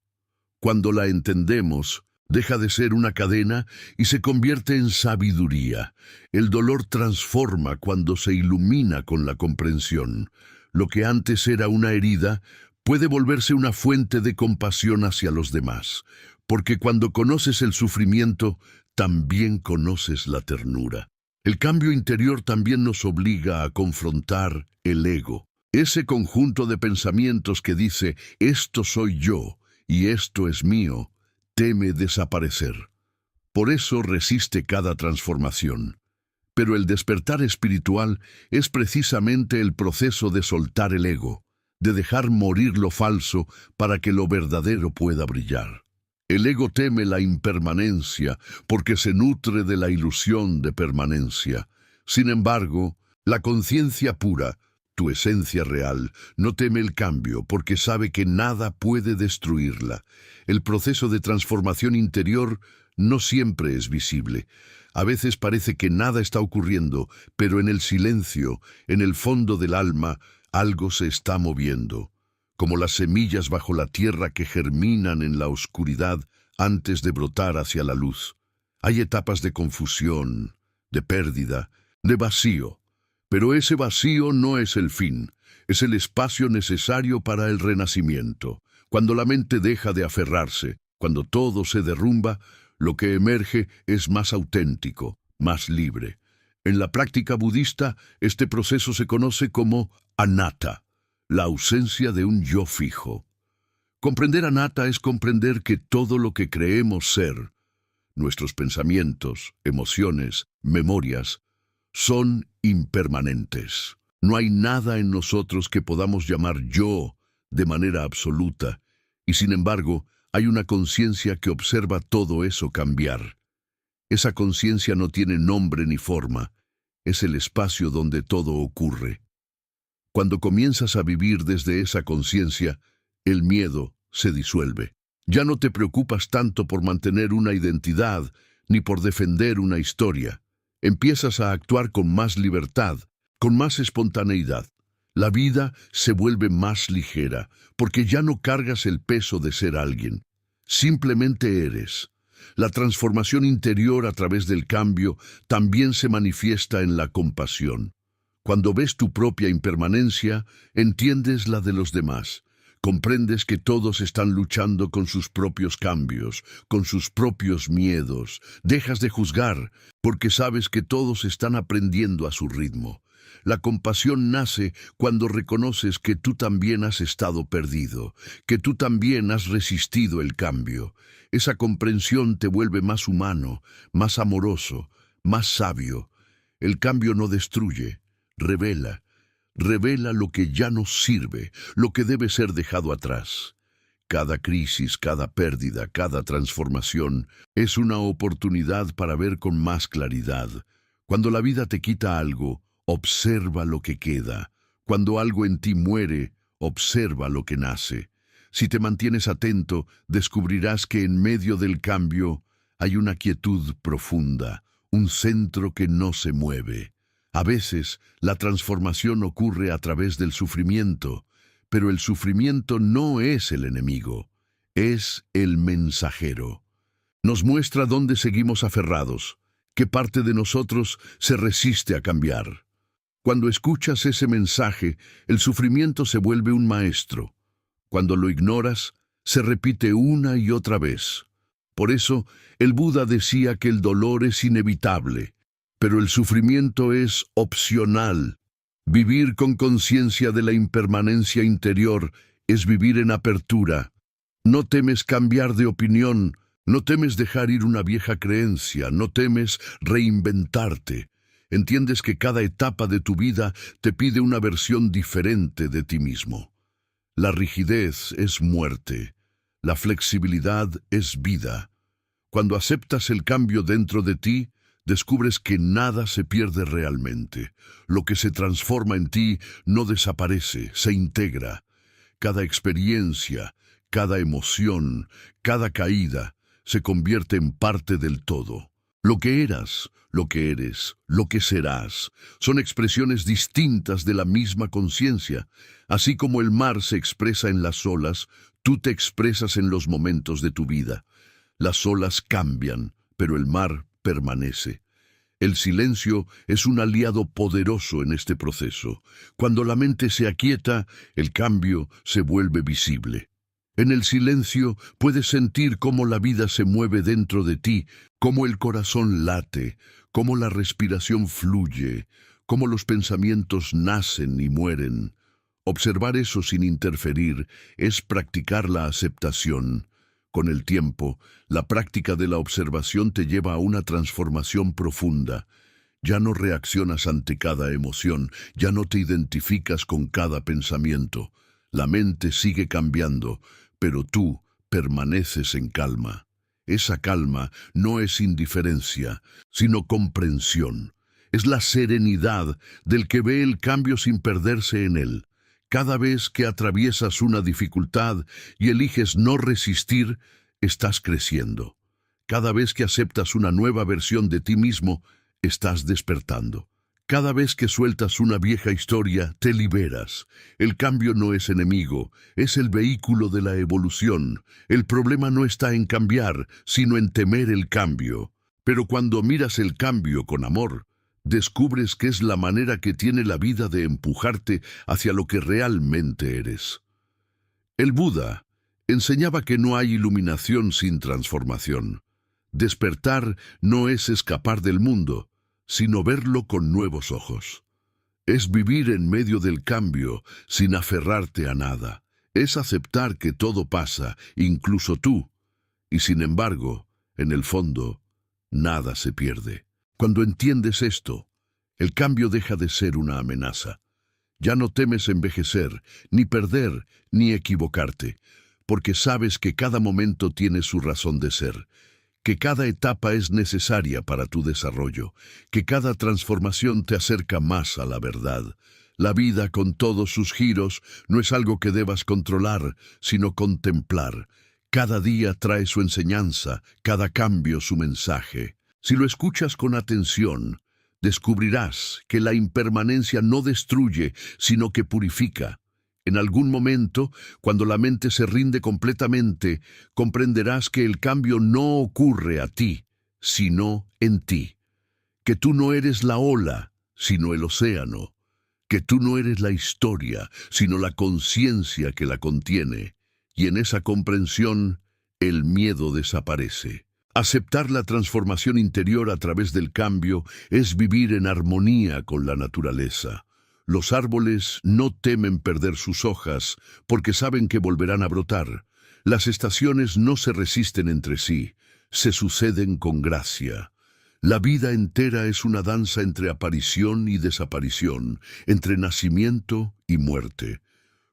Speaker 1: Cuando la entendemos, deja de ser una cadena y se convierte en sabiduría. El dolor transforma cuando se ilumina con la comprensión. Lo que antes era una herida puede volverse una fuente de compasión hacia los demás, porque cuando conoces el sufrimiento, también conoces la ternura. El cambio interior también nos obliga a confrontar el ego, ese conjunto de pensamientos que dice, esto soy yo y esto es mío, teme desaparecer. Por eso resiste cada transformación. Pero el despertar espiritual es precisamente el proceso de soltar el ego, de dejar morir lo falso para que lo verdadero pueda brillar. El ego teme la impermanencia porque se nutre de la ilusión de permanencia. Sin embargo, la conciencia pura, tu esencia real, no teme el cambio porque sabe que nada puede destruirla. El proceso de transformación interior no siempre es visible. A veces parece que nada está ocurriendo, pero en el silencio, en el fondo del alma, algo se está moviendo. Como las semillas bajo la tierra que germinan en la oscuridad antes de brotar hacia la luz. Hay etapas de confusión, de pérdida, de vacío. Pero ese vacío no es el fin, es el espacio necesario para el renacimiento. Cuando la mente deja de aferrarse, cuando todo se derrumba, lo que emerge es más auténtico, más libre. En la práctica budista, este proceso se conoce como anatta, la ausencia de un yo fijo. Comprender anatta es comprender que todo lo que creemos ser, nuestros pensamientos, emociones, memorias, son impermanentes. No hay nada en nosotros que podamos llamar yo de manera absoluta, y sin embargo, hay una conciencia que observa todo eso cambiar. Esa conciencia no tiene nombre ni forma, es el espacio donde todo ocurre. Cuando comienzas a vivir desde esa conciencia, el miedo se disuelve. Ya no te preocupas tanto por mantener una identidad ni por defender una historia. Empiezas a actuar con más libertad, con más espontaneidad. La vida se vuelve más ligera, porque ya no cargas el peso de ser alguien. Simplemente eres. La transformación interior a través del cambio también se manifiesta en la compasión. Cuando ves tu propia impermanencia, entiendes la de los demás. Comprendes que todos están luchando con sus propios cambios, con sus propios miedos. Dejas de juzgar, porque sabes que todos están aprendiendo a su ritmo. La compasión nace cuando reconoces que tú también has estado perdido, que tú también has resistido el cambio. Esa comprensión te vuelve más humano, más amoroso, más sabio. El cambio no destruye, revela. Revela lo que ya no sirve, lo que debe ser dejado atrás. Cada crisis, cada pérdida, cada transformación es una oportunidad para ver con más claridad. Cuando la vida te quita algo, observa lo que queda. Cuando algo en ti muere, observa lo que nace. Si te mantienes atento, descubrirás que en medio del cambio hay una quietud profunda, un centro que no se mueve. A veces, la transformación ocurre a través del sufrimiento, pero el sufrimiento no es el enemigo, es el mensajero. Nos muestra dónde seguimos aferrados, qué parte de nosotros se resiste a cambiar. Cuando escuchas ese mensaje, el sufrimiento se vuelve un maestro. Cuando lo ignoras, se repite una y otra vez. Por eso, el Buda decía que el dolor es inevitable, pero el sufrimiento es opcional. Vivir con conciencia de la impermanencia interior es vivir en apertura. No temes cambiar de opinión, no temes dejar ir una vieja creencia, no temes reinventarte. Entiendes que cada etapa de tu vida te pide una versión diferente de ti mismo. La rigidez es muerte, la flexibilidad es vida. Cuando aceptas el cambio dentro de ti, descubres que nada se pierde realmente. Lo que se transforma en ti no desaparece, se integra. Cada experiencia, cada emoción, cada caída, se convierte en parte del todo. Lo que eras, lo que eres, lo que serás, son expresiones distintas de la misma conciencia. Así como el mar se expresa en las olas, tú te expresas en los momentos de tu vida. Las olas cambian, pero el mar permanece. El silencio es un aliado poderoso en este proceso. Cuando la mente se aquieta, el cambio se vuelve visible. En el silencio puedes sentir cómo la vida se mueve dentro de ti, cómo el corazón late, cómo la respiración fluye, cómo los pensamientos nacen y mueren. Observar eso sin interferir es practicar la aceptación. Con el tiempo, la práctica de la observación te lleva a una transformación profunda. Ya no reaccionas ante cada emoción, ya no te identificas con cada pensamiento. La mente sigue cambiando, pero tú permaneces en calma. Esa calma no es indiferencia, sino comprensión. Es la serenidad del que ve el cambio sin perderse en él. Cada vez que atraviesas una dificultad y eliges no resistir, estás creciendo. Cada vez que aceptas una nueva versión de ti mismo, estás despertando. Cada vez que sueltas una vieja historia, te liberas. El cambio no es enemigo, es el vehículo de la evolución. El problema no está en cambiar, sino en temer el cambio. Pero cuando miras el cambio con amor, descubres que es la manera que tiene la vida de empujarte hacia lo que realmente eres. El Buda enseñaba que no hay iluminación sin transformación. Despertar no es escapar del mundo, sino verlo con nuevos ojos. Es vivir en medio del cambio sin aferrarte a nada. Es aceptar que todo pasa, incluso tú. Y sin embargo, en el fondo, nada se pierde. Cuando entiendes esto, el cambio deja de ser una amenaza. Ya no temes envejecer, ni perder, ni equivocarte, porque sabes que cada momento tiene su razón de ser, que cada etapa es necesaria para tu desarrollo, que cada transformación te acerca más a la verdad. La vida, con todos sus giros, no es algo que debas controlar, sino contemplar. Cada día trae su enseñanza, cada cambio su mensaje. Si lo escuchas con atención, descubrirás que la impermanencia no destruye, sino que purifica. En algún momento, cuando la mente se rinde completamente, comprenderás que el cambio no ocurre a ti, sino en ti. Que tú no eres la ola, sino el océano. Que tú no eres la historia, sino la conciencia que la contiene. Y en esa comprensión, el miedo desaparece. Aceptar la transformación interior a través del cambio es vivir en armonía con la naturaleza. Los árboles no temen perder sus hojas porque saben que volverán a brotar. Las estaciones no se resisten entre sí, se suceden con gracia. La vida entera es una danza entre aparición y desaparición, entre nacimiento y muerte.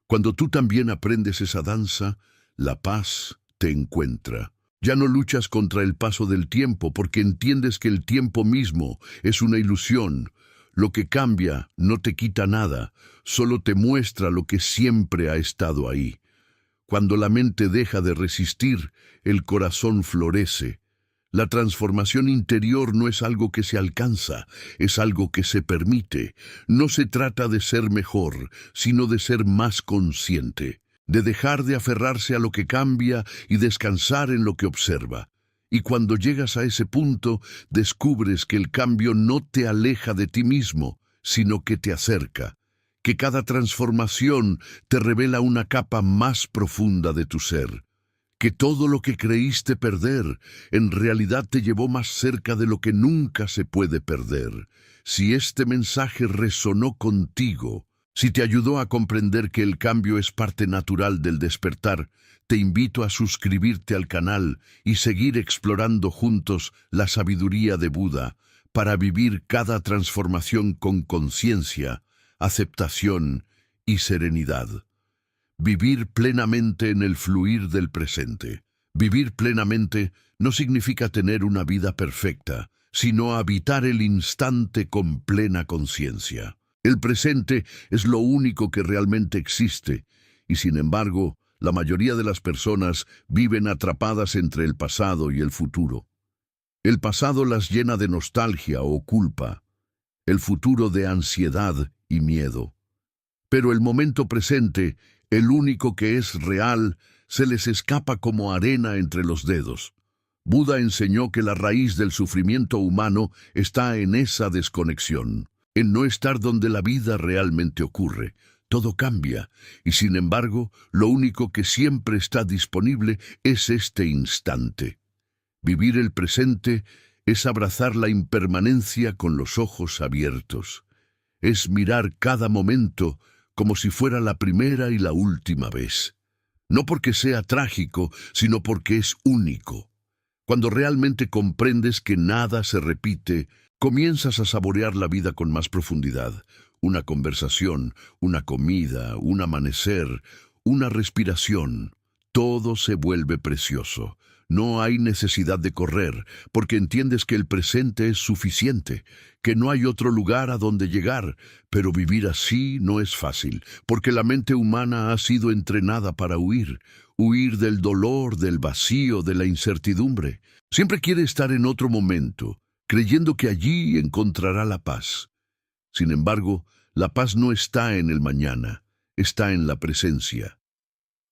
Speaker 1: Cuando tú también aprendes esa danza, la paz te encuentra. Ya no luchas contra el paso del tiempo porque entiendes que el tiempo mismo es una ilusión. Lo que cambia no te quita nada, solo te muestra lo que siempre ha estado ahí. Cuando la mente deja de resistir, el corazón florece. La transformación interior no es algo que se alcanza, es algo que se permite. No se trata de ser mejor, sino de ser más consciente, de dejar de aferrarse a lo que cambia y descansar en lo que observa. Y cuando llegas a ese punto, descubres que el cambio no te aleja de ti mismo, sino que te acerca, que cada transformación te revela una capa más profunda de tu ser, que todo lo que creíste perder en realidad te llevó más cerca de lo que nunca se puede perder. Si este mensaje resonó contigo, si te ayudó a comprender que el cambio es parte natural del despertar, te invito a suscribirte al canal y seguir explorando juntos la sabiduría de Buda para vivir cada transformación con conciencia, aceptación y serenidad. Vivir plenamente en el fluir del presente. Vivir plenamente no significa tener una vida perfecta, sino habitar el instante con plena conciencia. El presente es lo único que realmente existe, y sin embargo, la mayoría de las personas viven atrapadas entre el pasado y el futuro. El pasado las llena de nostalgia o culpa, el futuro de ansiedad y miedo. Pero el momento presente, el único que es real, se les escapa como arena entre los dedos. Buda enseñó que la raíz del sufrimiento humano está en esa desconexión, en no estar donde la vida realmente ocurre. Todo cambia, y sin embargo, lo único que siempre está disponible es este instante. Vivir el presente es abrazar la impermanencia con los ojos abiertos. Es mirar cada momento como si fuera la primera y la última vez. No porque sea trágico, sino porque es único. Cuando realmente comprendes que nada se repite, comienzas a saborear la vida con más profundidad. Una conversación, una comida, un amanecer, una respiración. Todo se vuelve precioso. No hay necesidad de correr, porque entiendes que el presente es suficiente, que no hay otro lugar a donde llegar, pero vivir así no es fácil, porque la mente humana ha sido entrenada para huir del dolor, del vacío, de la incertidumbre. Siempre quiere estar en otro momento, creyendo que allí encontrará la paz. Sin embargo, la paz no está en el mañana, está en la presencia.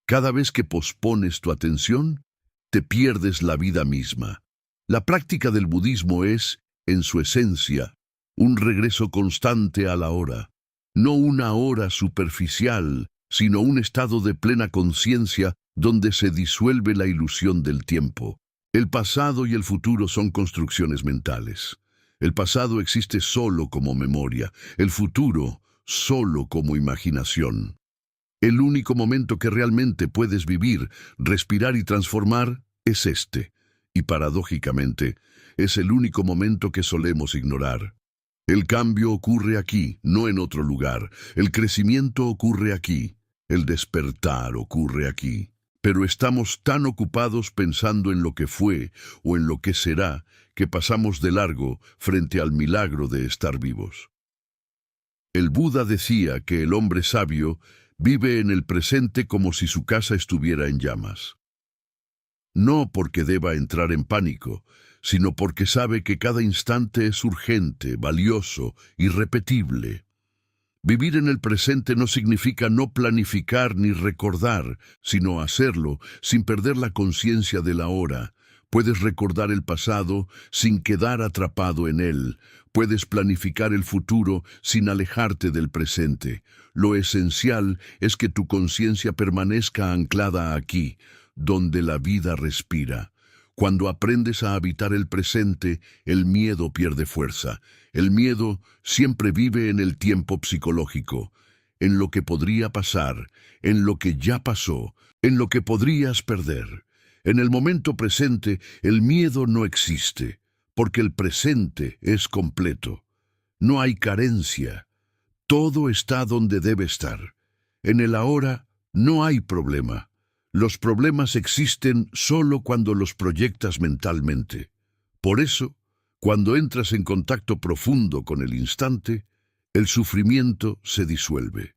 Speaker 1: Cada vez que pospones tu atención, te pierdes la vida misma. La práctica del budismo es, en su esencia, un regreso constante a la hora. No una hora superficial, sino un estado de plena conciencia donde se disuelve la ilusión del tiempo. El pasado y el futuro son construcciones mentales. El pasado existe solo como memoria, el futuro solo como imaginación. El único momento que realmente puedes vivir, respirar y transformar es este, y paradójicamente, es el único momento que solemos ignorar. El cambio ocurre aquí, no en otro lugar. El crecimiento ocurre aquí. El despertar ocurre aquí. Pero estamos tan ocupados pensando en lo que fue o en lo que será, que pasamos de largo frente al milagro de estar vivos. El Buda decía que el hombre sabio vive en el presente como si su casa estuviera en llamas. No porque deba entrar en pánico, sino porque sabe que cada instante es urgente, valioso, irrepetible. Vivir en el presente no significa no planificar ni recordar, sino hacerlo sin perder la conciencia del ahora. Puedes recordar el pasado sin quedar atrapado en él. Puedes planificar el futuro sin alejarte del presente. Lo esencial es que tu conciencia permanezca anclada aquí, donde la vida respira. Cuando aprendes a habitar el presente, el miedo pierde fuerza. El miedo siempre vive en el tiempo psicológico, en lo que podría pasar, en lo que ya pasó, en lo que podrías perder. En el momento presente, el miedo no existe, porque el presente es completo. No hay carencia. Todo está donde debe estar. En el ahora no hay problema. Los problemas existen solo cuando los proyectas mentalmente. Por eso, cuando entras en contacto profundo con el instante, el sufrimiento se disuelve.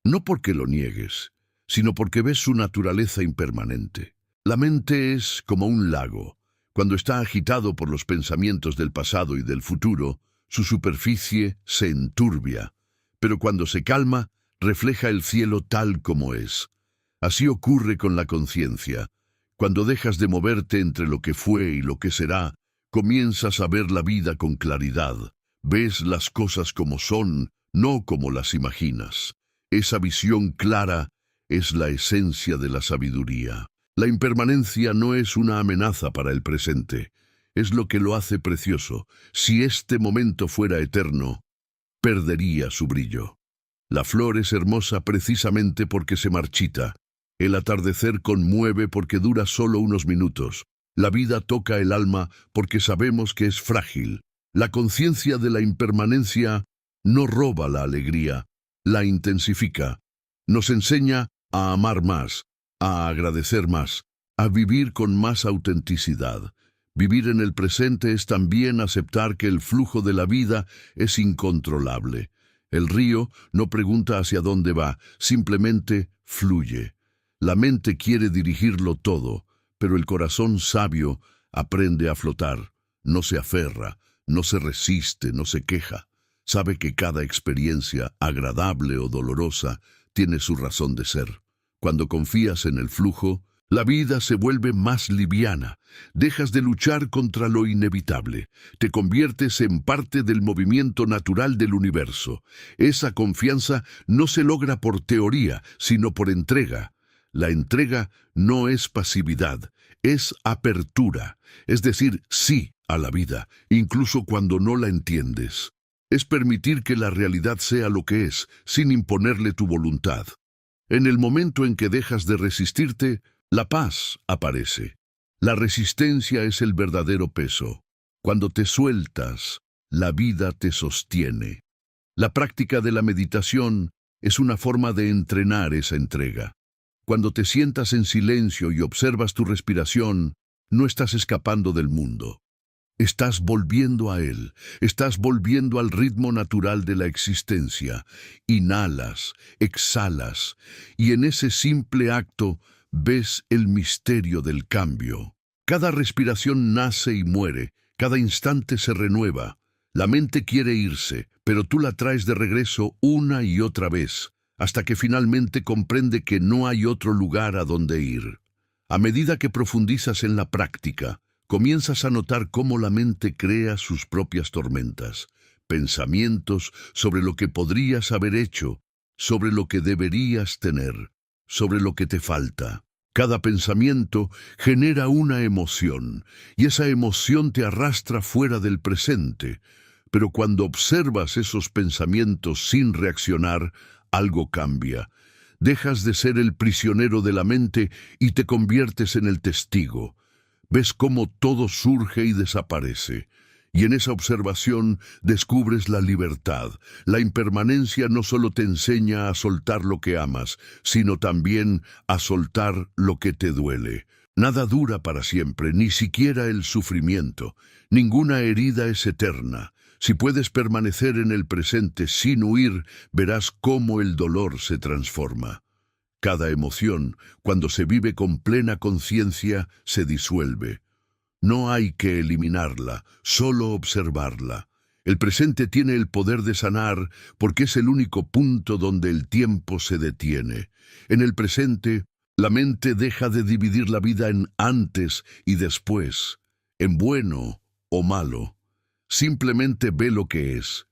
Speaker 1: No porque lo niegues, sino porque ves su naturaleza impermanente. La mente es como un lago. Cuando está agitado por los pensamientos del pasado y del futuro, su superficie se enturbia, pero cuando se calma, refleja el cielo tal como es. Así ocurre con la conciencia. Cuando dejas de moverte entre lo que fue y lo que será, comienzas a ver la vida con claridad. Ves las cosas como son, no como las imaginas. Esa visión clara es la esencia de la sabiduría. La impermanencia no es una amenaza para el presente, es lo que lo hace precioso. Si este momento fuera eterno, perdería su brillo. La flor es hermosa precisamente porque se marchita. El atardecer conmueve porque dura solo unos minutos. La vida toca el alma porque sabemos que es frágil. La conciencia de la impermanencia no roba la alegría, la intensifica. Nos enseña a amar más, a agradecer más, a vivir con más autenticidad. Vivir en el presente es también aceptar que el flujo de la vida es incontrolable. El río no pregunta hacia dónde va, simplemente fluye. La mente quiere dirigirlo todo, pero el corazón sabio aprende a flotar. No se aferra, no se resiste, no se queja. Sabe que cada experiencia, agradable o dolorosa, tiene su razón de ser. Cuando confías en el flujo, la vida se vuelve más liviana. Dejas de luchar contra lo inevitable. Te conviertes en parte del movimiento natural del universo. Esa confianza no se logra por teoría, sino por entrega. La entrega no es pasividad, es apertura, es decir, sí a la vida, incluso cuando no la entiendes. Es permitir que la realidad sea lo que es, sin imponerle tu voluntad. En el momento en que dejas de resistirte, la paz aparece. La resistencia es el verdadero peso. Cuando te sueltas, la vida te sostiene. La práctica de la meditación es una forma de entrenar esa entrega. Cuando te sientas en silencio y observas tu respiración, no estás escapando del mundo. Estás volviendo a él, estás volviendo al ritmo natural de la existencia. Inhalas, exhalas, y en ese simple acto ves el misterio del cambio. Cada respiración nace y muere, cada instante se renueva. La mente quiere irse, pero tú la traes de regreso una y otra vez, hasta que finalmente comprende que no hay otro lugar a donde ir. A medida que profundizas en la práctica, comienzas a notar cómo la mente crea sus propias tormentas, pensamientos sobre lo que podrías haber hecho, sobre lo que deberías tener, sobre lo que te falta. Cada pensamiento genera una emoción, y esa emoción te arrastra fuera del presente. Pero cuando observas esos pensamientos sin reaccionar, algo cambia. Dejas de ser el prisionero de la mente y te conviertes en el testigo. Ves cómo todo surge y desaparece. Y en esa observación descubres la libertad. La impermanencia no solo te enseña a soltar lo que amas, sino también a soltar lo que te duele. Nada dura para siempre, ni siquiera el sufrimiento. Ninguna herida es eterna. Si puedes permanecer en el presente sin huir, verás cómo el dolor se transforma. Cada emoción, cuando se vive con plena conciencia, se disuelve. No hay que eliminarla, solo observarla. El presente tiene el poder de sanar porque es el único punto donde el tiempo se detiene. En el presente, la mente deja de dividir la vida en antes y después, en bueno o malo. Simplemente ve lo que es.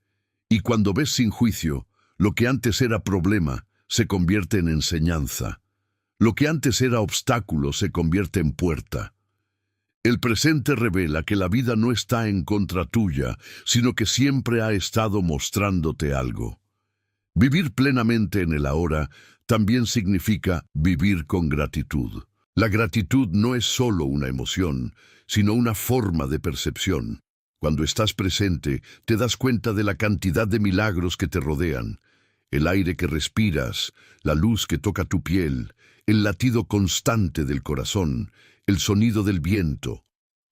Speaker 1: Y cuando ves sin juicio, lo que antes era problema se convierte en enseñanza. Lo que antes era obstáculo se convierte en puerta. El presente revela que la vida no está en contra tuya, sino que siempre ha estado mostrándote algo. Vivir plenamente en el ahora también significa vivir con gratitud. La gratitud no es solo una emoción, sino una forma de percepción. Cuando estás presente, te das cuenta de la cantidad de milagros que te rodean. El aire que respiras, la luz que toca tu piel, el latido constante del corazón, el sonido del viento.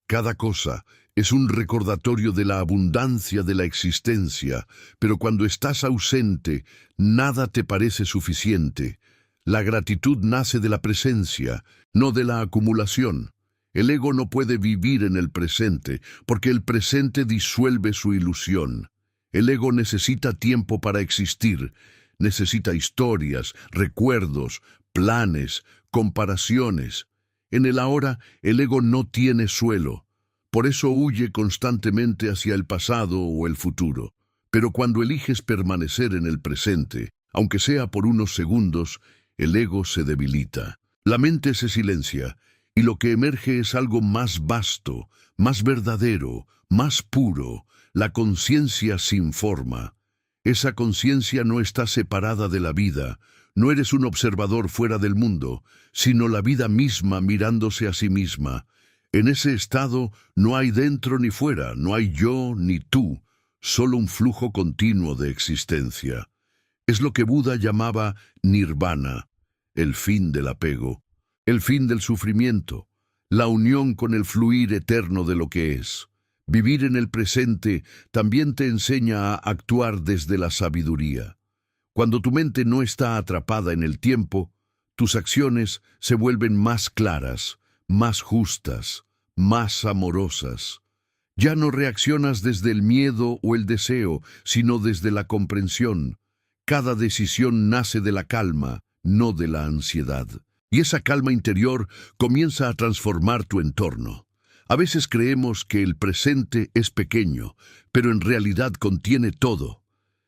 Speaker 1: Cada cosa es un recordatorio de la abundancia de la existencia, pero cuando estás ausente, nada te parece suficiente. La gratitud nace de la presencia, no de la acumulación. El ego no puede vivir en el presente, porque el presente disuelve su ilusión. El ego necesita tiempo para existir, necesita historias, recuerdos, planes, comparaciones. En el ahora, el ego no tiene suelo. Por eso huye constantemente hacia el pasado o el futuro. Pero cuando eliges permanecer en el presente, aunque sea por unos segundos, el ego se debilita. La mente se silencia, y lo que emerge es algo más vasto, más verdadero, más puro. La conciencia sin forma. Esa conciencia no está separada de la vida. No eres un observador fuera del mundo, sino la vida misma mirándose a sí misma. En ese estado no hay dentro ni fuera, no hay yo ni tú, solo un flujo continuo de existencia. Es lo que Buda llamaba nirvana, el fin del apego, el fin del sufrimiento, la unión con el fluir eterno de lo que es. Vivir en el presente también te enseña a actuar desde la sabiduría. Cuando tu mente no está atrapada en el tiempo, tus acciones se vuelven más claras, más justas, más amorosas. Ya no reaccionas desde el miedo o el deseo, sino desde la comprensión. Cada decisión nace de la calma, no de la ansiedad. Y esa calma interior comienza a transformar tu entorno. A veces creemos que el presente es pequeño, pero en realidad contiene todo.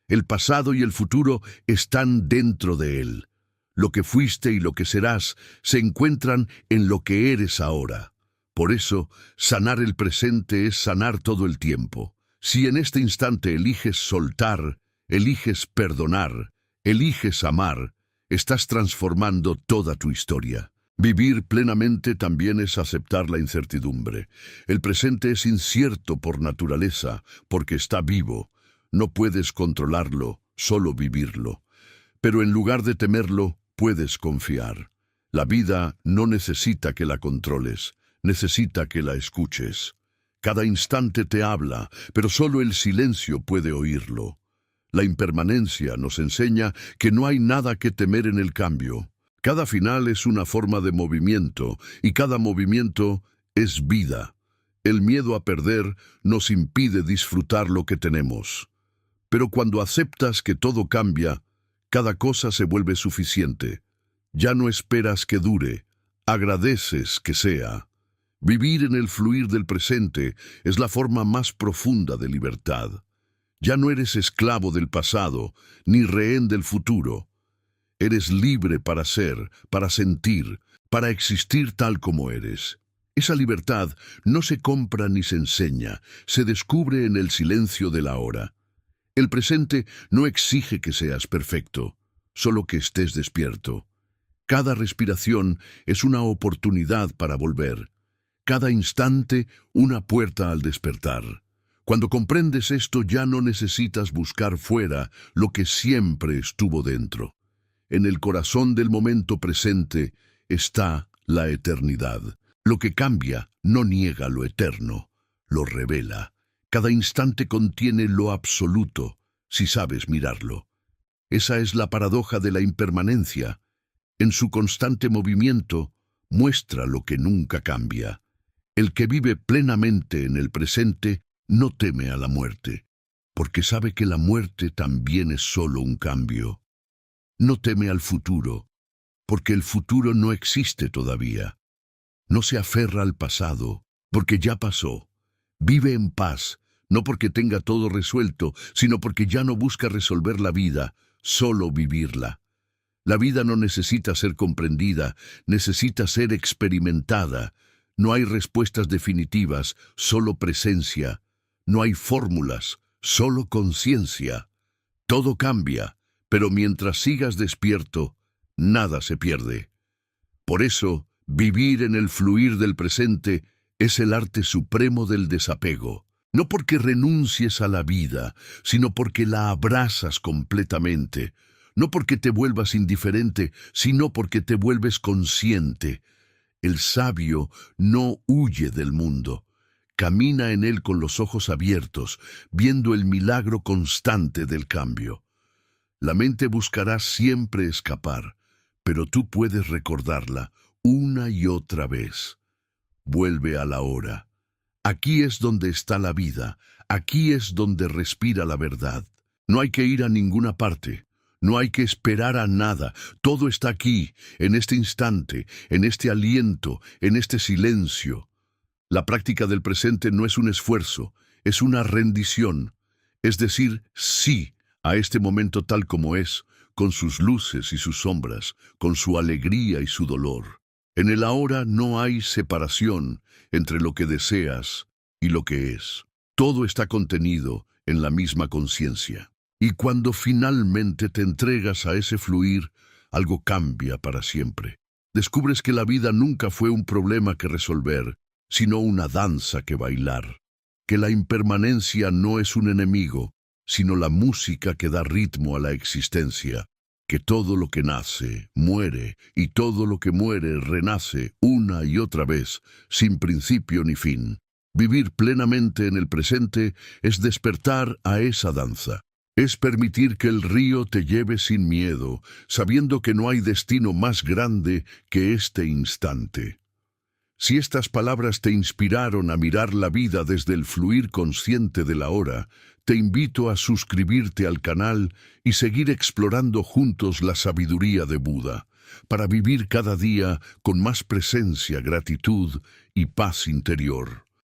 Speaker 1: El pasado y el futuro están dentro de él. Lo que fuiste y lo que serás se encuentran en lo que eres ahora. Por eso, sanar el presente es sanar todo el tiempo. Si en este instante eliges soltar, eliges perdonar, eliges amar, estás transformando toda tu historia. Vivir plenamente también es aceptar la incertidumbre. El presente es incierto por naturaleza, porque está vivo. No puedes controlarlo, solo vivirlo. Pero en lugar de temerlo, puedes confiar. La vida no necesita que la controles, necesita que la escuches. Cada instante te habla, pero solo el silencio puede oírlo. La impermanencia nos enseña que no hay nada que temer en el cambio. Cada final es una forma de movimiento, y cada movimiento es vida. El miedo a perder nos impide disfrutar lo que tenemos. Pero cuando aceptas que todo cambia, cada cosa se vuelve suficiente. Ya no esperas que dure, agradeces que sea. Vivir en el fluir del presente es la forma más profunda de libertad. Ya no eres esclavo del pasado, ni rehén del futuro. Eres libre para ser, para sentir, para existir tal como eres. Esa libertad no se compra ni se enseña, se descubre en el silencio de la hora. El presente no exige que seas perfecto, solo que estés despierto. Cada respiración es una oportunidad para volver. Cada instante, una puerta al despertar. Cuando comprendes esto, ya no necesitas buscar fuera lo que siempre estuvo dentro. En el corazón del momento presente está la eternidad. Lo que cambia no niega lo eterno, lo revela. Cada instante contiene lo absoluto, si sabes mirarlo. Esa es la paradoja de la impermanencia. En su constante movimiento, muestra lo que nunca cambia. El que vive plenamente en el presente no teme a la muerte, porque sabe que la muerte también es solo un cambio. No teme al futuro, porque el futuro no existe todavía. No se aferra al pasado, porque ya pasó. Vive en paz, no porque tenga todo resuelto, sino porque ya no busca resolver la vida, solo vivirla. La vida no necesita ser comprendida, necesita ser experimentada. No hay respuestas definitivas, solo presencia. No hay fórmulas, solo conciencia. Todo cambia, pero mientras sigas despierto, nada se pierde. Por eso, vivir en el fluir del presente es el arte supremo del desapego. No porque renuncies a la vida, sino porque la abrazas completamente. No porque te vuelvas indiferente, sino porque te vuelves consciente. El sabio no huye del mundo. Camina en él con los ojos abiertos, viendo el milagro constante del cambio. La mente buscará siempre escapar, pero tú puedes recordarla una y otra vez. Vuelve a la hora. Aquí es donde está la vida, aquí es donde respira la verdad. No hay que ir a ninguna parte, no hay que esperar a nada, todo está aquí, en este instante, en este aliento, en este silencio. La práctica del presente no es un esfuerzo, es una rendición, es decir, sí a este momento tal como es, con sus luces y sus sombras, con su alegría y su dolor. En el ahora no hay separación entre lo que deseas y lo que es. Todo está contenido en la misma conciencia. Y cuando finalmente te entregas a ese fluir, algo cambia para siempre. Descubres que la vida nunca fue un problema que resolver, sino una danza que bailar. Que la impermanencia no es un enemigo, sino la música que da ritmo a la existencia. Que todo lo que nace, muere, y todo lo que muere, renace una y otra vez, sin principio ni fin. Vivir plenamente en el presente es despertar a esa danza. Es permitir que el río te lleve sin miedo, sabiendo que no hay destino más grande que este instante. Si estas palabras te inspiraron a mirar la vida desde el fluir consciente de la hora, te invito a suscribirte al canal y seguir explorando juntos la sabiduría de Buda, para vivir cada día con más presencia, gratitud y paz interior.